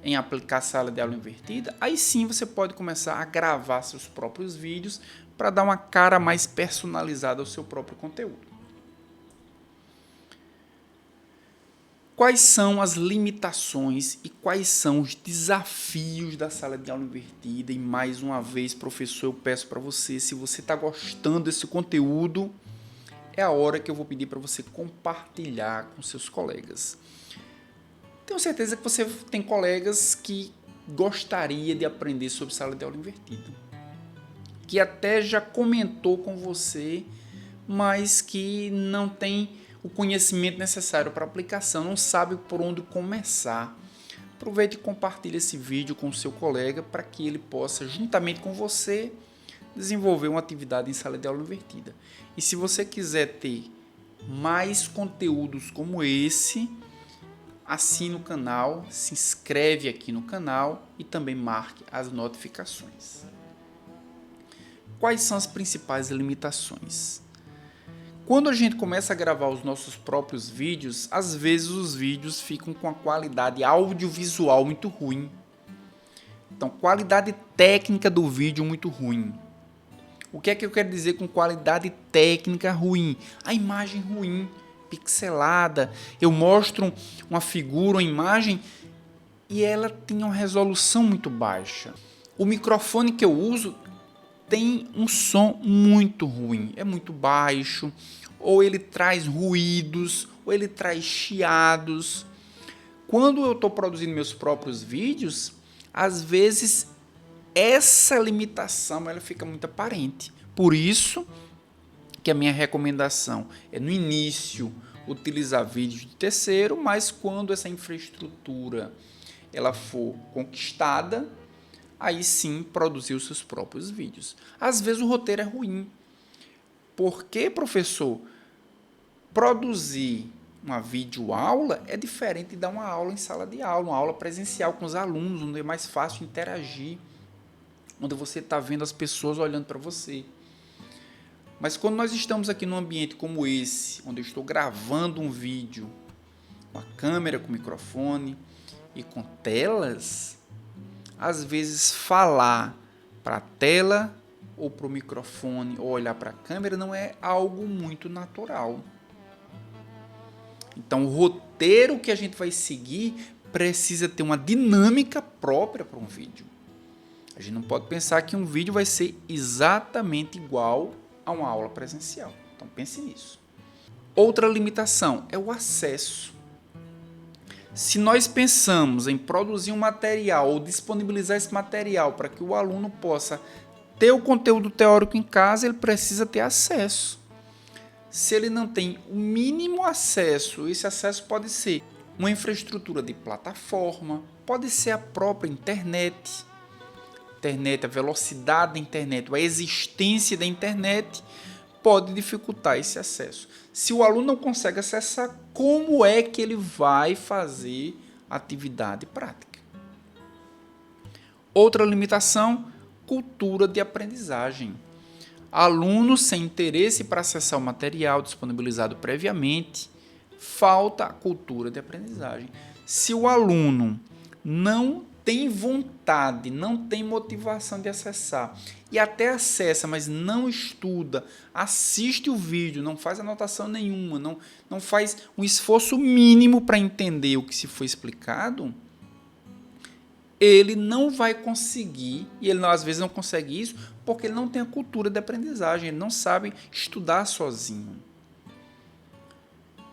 em aplicar a sala de aula invertida, aí sim você pode começar a gravar seus próprios vídeos para dar uma cara mais personalizada ao seu próprio conteúdo. Quais são as limitações e quais são os desafios da sala de aula invertida? E mais uma vez, professor, eu peço para você, se você está gostando desse conteúdo, é a hora que eu vou pedir para você compartilhar com seus colegas. Tenho certeza que você tem colegas que gostaria de aprender sobre sala de aula invertida, que até já comentou com você, mas que não tem o conhecimento necessário para aplicação, não sabe por onde começar. Aproveite e compartilhe esse vídeo com o seu colega para que ele possa, juntamente com você, desenvolver uma atividade em sala de aula invertida. E se você quiser ter mais conteúdos como esse, assine o canal, se inscreve aqui no canal e também marque as notificações. Quais são as principais limitações? Quando a gente começa a gravar os nossos próprios vídeos, às vezes os vídeos ficam com a qualidade audiovisual muito ruim. Então, qualidade técnica do vídeo muito ruim. O que é que eu quero dizer com qualidade técnica ruim? A imagem ruim, pixelada. Eu mostro uma figura, uma imagem, e ela tem uma resolução muito baixa. O microfone que eu uso tem um som muito ruim, é muito baixo, ou ele traz ruídos, ou ele traz chiados. Quando eu estou produzindo meus próprios vídeos, às vezes essa limitação ela fica muito aparente. Por isso que a minha recomendação é no início utilizar vídeos de terceiro, mas quando essa infraestrutura ela for conquistada, aí sim produzir os seus próprios vídeos. Às vezes o roteiro é ruim. Por que, professor? Produzir uma videoaula é diferente de dar uma aula em sala de aula, uma aula presencial com os alunos, onde é mais fácil interagir, onde você está vendo as pessoas olhando para você. Mas quando nós estamos aqui num ambiente como esse, onde eu estou gravando um vídeo com a câmera, com o microfone e com telas, às vezes falar para a tela ou para o microfone ou olhar para a câmera não é algo muito natural. Então, o roteiro que a gente vai seguir precisa ter uma dinâmica própria para um vídeo. A gente não pode pensar que um vídeo vai ser exatamente igual a uma aula presencial. Então, pense nisso. Outra limitação é o acesso. Se nós pensamos em produzir um material ou disponibilizar esse material para que o aluno possa ter o conteúdo teórico em casa, ele precisa ter acesso. Se ele não tem o mínimo acesso, esse acesso pode ser uma infraestrutura de plataforma, pode ser a própria internet, a velocidade da internet, a existência da internet pode dificultar esse acesso. Se o aluno não consegue acessar, como é que ele vai fazer atividade prática? Outra limitação, cultura de aprendizagem. Alunos sem interesse para acessar o material disponibilizado previamente, falta a cultura de aprendizagem. Se o aluno não tem vontade, não tem motivação de acessar e até acessa, mas não estuda, assiste o vídeo, não faz anotação nenhuma, não faz um esforço mínimo para entender o que se foi explicado, ele não vai conseguir, e ele às vezes não consegue isso, porque ele não tem a cultura de aprendizagem, ele não sabe estudar sozinho.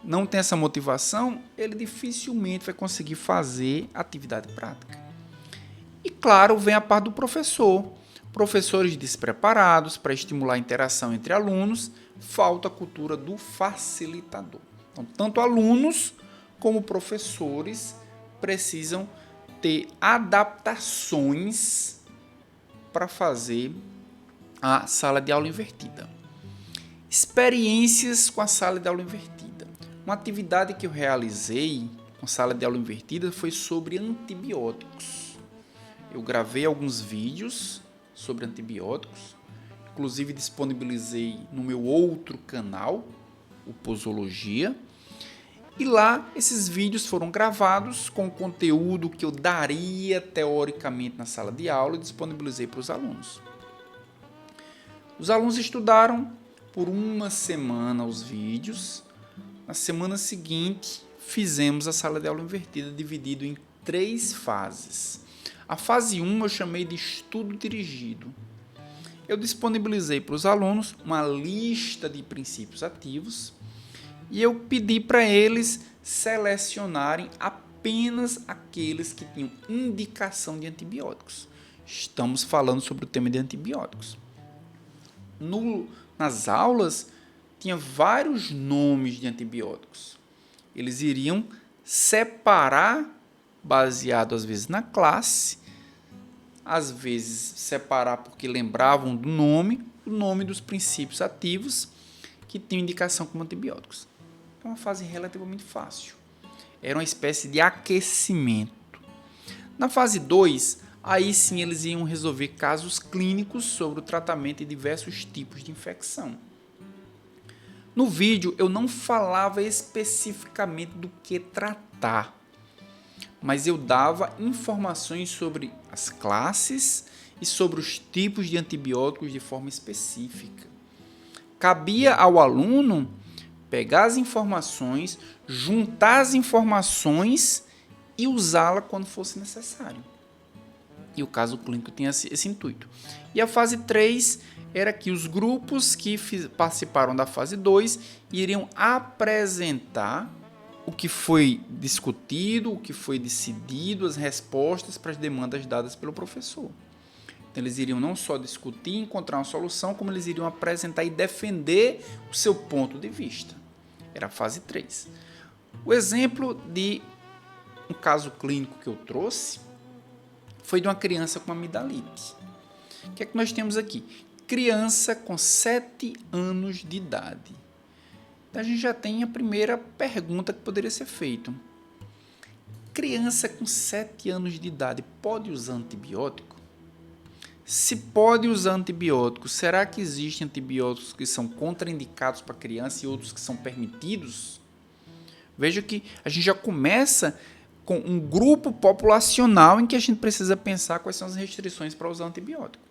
Não tem essa motivação, ele dificilmente vai conseguir fazer atividade prática. E claro, vem a parte do professor. Professores despreparados para estimular a interação entre alunos, falta a cultura do facilitador. Então, tanto alunos como professores precisam ter adaptações para fazer a sala de aula invertida. Experiências com a sala de aula invertida. Uma atividade que eu realizei com sala de aula invertida foi sobre antibióticos. Eu gravei alguns vídeos sobre antibióticos, inclusive disponibilizei no meu outro canal, o Posologia, e lá esses vídeos foram gravados com o conteúdo que eu daria teoricamente na sala de aula e disponibilizei para os alunos. Os alunos estudaram por uma semana os vídeos. Na semana seguinte, fizemos a sala de aula invertida, dividido em 3 fases. A fase 1 eu chamei de estudo dirigido. Eu disponibilizei para os alunos uma lista de princípios ativos e eu pedi para eles selecionarem apenas aqueles que tinham indicação de antibióticos. Estamos falando sobre o tema de antibióticos. Nas aulas, tinha vários nomes de antibióticos. Eles iriam separar, baseado às vezes na classe, às vezes separar porque lembravam do nome, o nome dos princípios ativos que tinham indicação como antibióticos. É uma fase relativamente fácil. Era uma espécie de aquecimento. Na fase 2, aí sim eles iam resolver casos clínicos sobre o tratamento de diversos tipos de infecção. No vídeo eu não falava especificamente do que tratar, mas eu dava informações sobre as classes e sobre os tipos de antibióticos de forma específica. Cabia ao aluno pegar as informações, juntar as informações e usá-la quando fosse necessário. E o caso clínico tinha esse intuito. E a fase 3 era que os grupos que participaram da fase 2 iriam apresentar o que foi discutido, o que foi decidido, as respostas para as demandas dadas pelo professor. Então, eles iriam não só discutir e encontrar uma solução, como eles iriam apresentar e defender o seu ponto de vista. Era a fase 3. O exemplo de um caso clínico que eu trouxe foi de uma criança com amidalite. O que é que nós temos aqui? Criança com 7 anos de idade. Então, a gente já tem a primeira pergunta que poderia ser feita. Criança com 7 anos de idade pode usar antibiótico? Se pode usar antibiótico, será que existem antibióticos que são contraindicados para criança e outros que são permitidos? Veja que a gente já começa com um grupo populacional em que a gente precisa pensar quais são as restrições para usar antibiótico.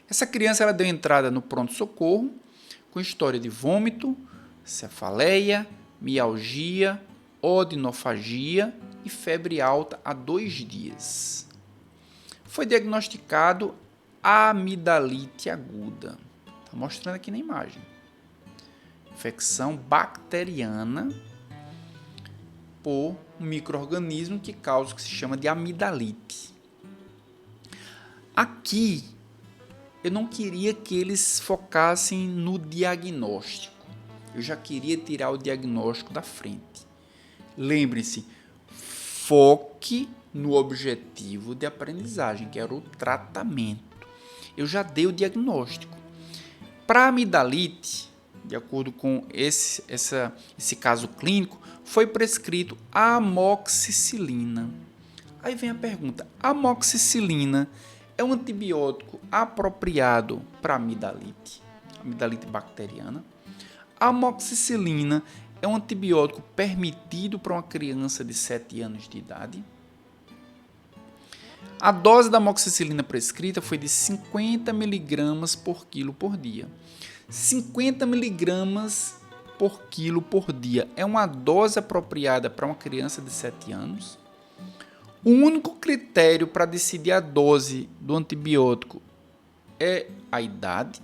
Essa criança ela deu entrada no pronto-socorro com história de vômito, cefaleia, mialgia, odinofagia e febre alta há 2 dias. Foi diagnosticado amidalite aguda. Está mostrando aqui na imagem. Infecção bacteriana por um micro-organismo que causa o que se chama de amidalite. Aqui, eu não queria que eles focassem no diagnóstico. Eu já queria tirar o diagnóstico da frente. Lembre-se, foque no objetivo de aprendizagem, que era o tratamento. Eu já dei o diagnóstico. Para a amidalite, de acordo com esse caso clínico, foi prescrito amoxicilina. Aí vem a pergunta, amoxicilina é um antibiótico apropriado para amidalite bacteriana? A amoxicilina é um antibiótico permitido para uma criança de 7 anos de idade? A dose da amoxicilina prescrita foi de 50 mg por quilo por dia. 50 mg por quilo por dia é uma dose apropriada para uma criança de 7 anos? O único critério para decidir a dose do antibiótico é a idade?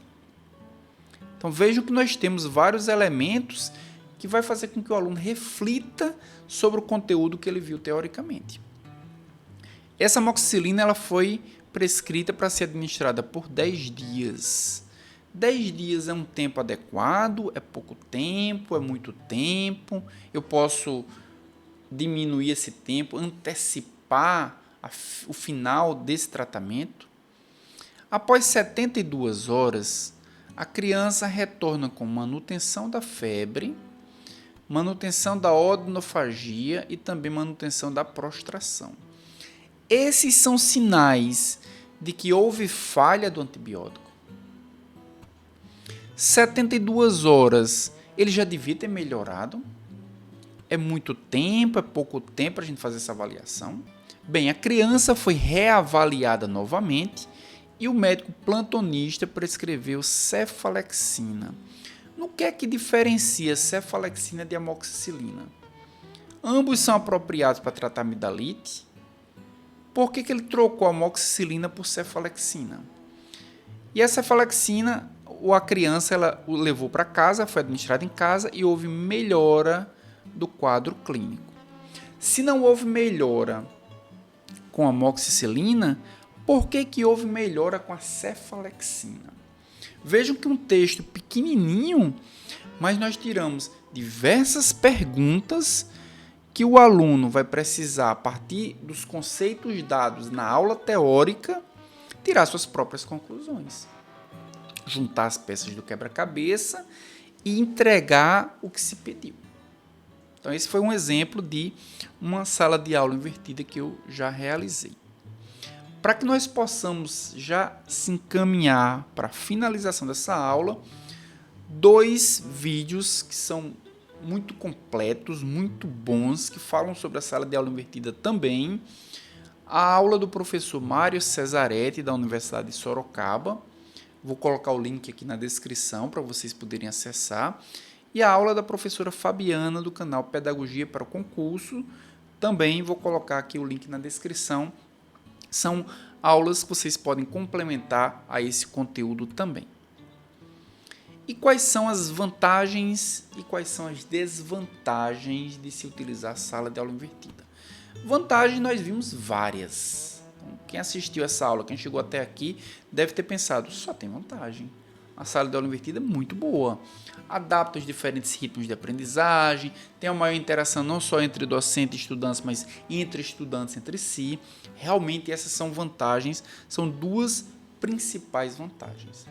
Então vejam que nós temos vários elementos que vai fazer com que o aluno reflita sobre o conteúdo que ele viu teoricamente. Essa amoxicilina ela foi prescrita para ser administrada por 10 dias. 10 dias é um tempo adequado? É pouco tempo? É muito tempo? Eu posso diminuir esse tempo, antecipar o final desse tratamento? Após 72 horas, a criança retorna com manutenção da febre, manutenção da odinofagia e também manutenção da prostração. Esses são sinais de que houve falha do antibiótico. 72 horas, ele já devia ter melhorado? É muito tempo, é pouco tempo para a gente fazer essa avaliação? Bem, a criança foi reavaliada novamente e o médico plantonista prescreveu cefalexina. No que é que diferencia cefalexina de amoxicilina? Ambos são apropriados para tratar amidalite. Por que ele trocou a amoxicilina por cefalexina? E a cefalexina, a criança ela o levou para casa, foi administrada em casa e houve melhora do quadro clínico. Se não houve melhora com a amoxicilina, por que houve melhora com a cefalexina? Vejam que um texto pequenininho, mas nós tiramos diversas perguntas que o aluno vai precisar, a partir dos conceitos dados na aula teórica, tirar suas próprias conclusões. Juntar as peças do quebra-cabeça e entregar o que se pediu. Então, esse foi um exemplo de uma sala de aula invertida que eu já realizei. Para que nós possamos já se encaminhar para a finalização dessa aula, 2 vídeos que são muito completos, muito bons, que falam sobre a sala de aula invertida também. A aula do professor Mário Cesaretti, da Universidade de Sorocaba. Vou colocar o link aqui na descrição para vocês poderem acessar. E a aula da professora Fabiana, do canal Pedagogia para o Concurso. Também vou colocar aqui o link na descrição São aulas que vocês podem complementar a esse conteúdo também. E quais são as vantagens e quais são as desvantagens de se utilizar a sala de aula invertida? Vantagem nós vimos várias. Então, quem assistiu essa aula, quem chegou até aqui, deve ter pensado, só tem vantagem. A sala de aula invertida é muito boa. Adapta os diferentes ritmos de aprendizagem, tem uma maior interação não só entre docente e estudantes, mas entre estudantes entre si. Realmente essas são vantagens, são duas principais vantagens.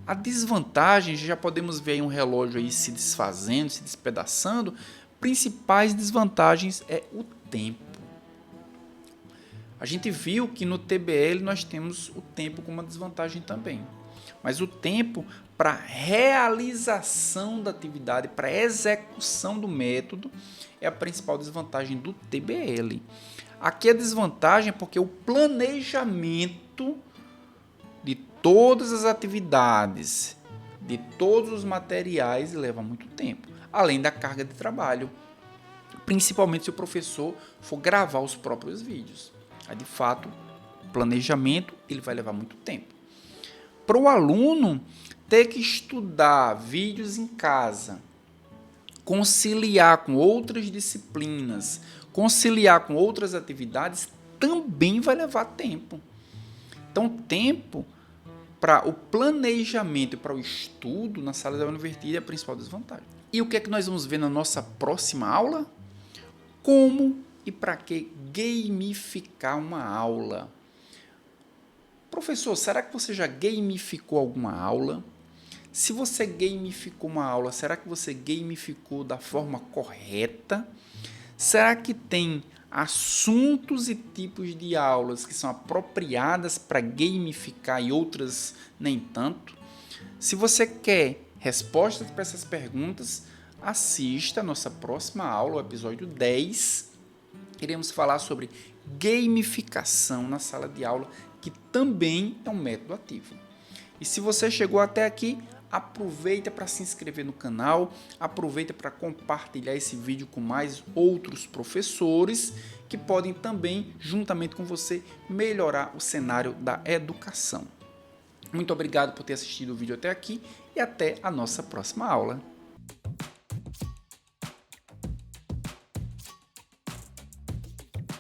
A desvantagem, já podemos ver aí um relógio aí se desfazendo, se despedaçando. Principais desvantagens é o tempo. A gente viu que no TBL nós temos o tempo como uma desvantagem também. Mas o tempo para realização da atividade, para execução do método, é a principal desvantagem do TBL. Aqui a desvantagem é porque o planejamento de todas as atividades, de todos os materiais, leva muito tempo, além da carga de trabalho, principalmente se o professor for gravar os próprios vídeos. Aí, de fato, o planejamento ele vai levar muito tempo. Para o aluno ter que estudar vídeos em casa, conciliar com outras disciplinas, conciliar com outras atividades, também vai levar tempo. Então, tempo para o planejamento e para o estudo na sala de aula invertida é a principal desvantagem. E o que é que nós vamos ver na nossa próxima aula? Como e para que gamificar uma aula. Professor, será que você já gamificou alguma aula? Se você gamificou uma aula, será que você gamificou da forma correta? Será que tem assuntos e tipos de aulas que são apropriadas para gamificar e outras nem tanto? Se você quer respostas para essas perguntas, assista a nossa próxima aula, o episódio 10. Iremos falar sobre gamificação na sala de aula, que também é um método ativo. E se você chegou até aqui, aproveita para se inscrever no canal, aproveita para compartilhar esse vídeo com mais outros professores que podem também, juntamente com você, melhorar o cenário da educação. Muito obrigado por ter assistido o vídeo até aqui e até a nossa próxima aula.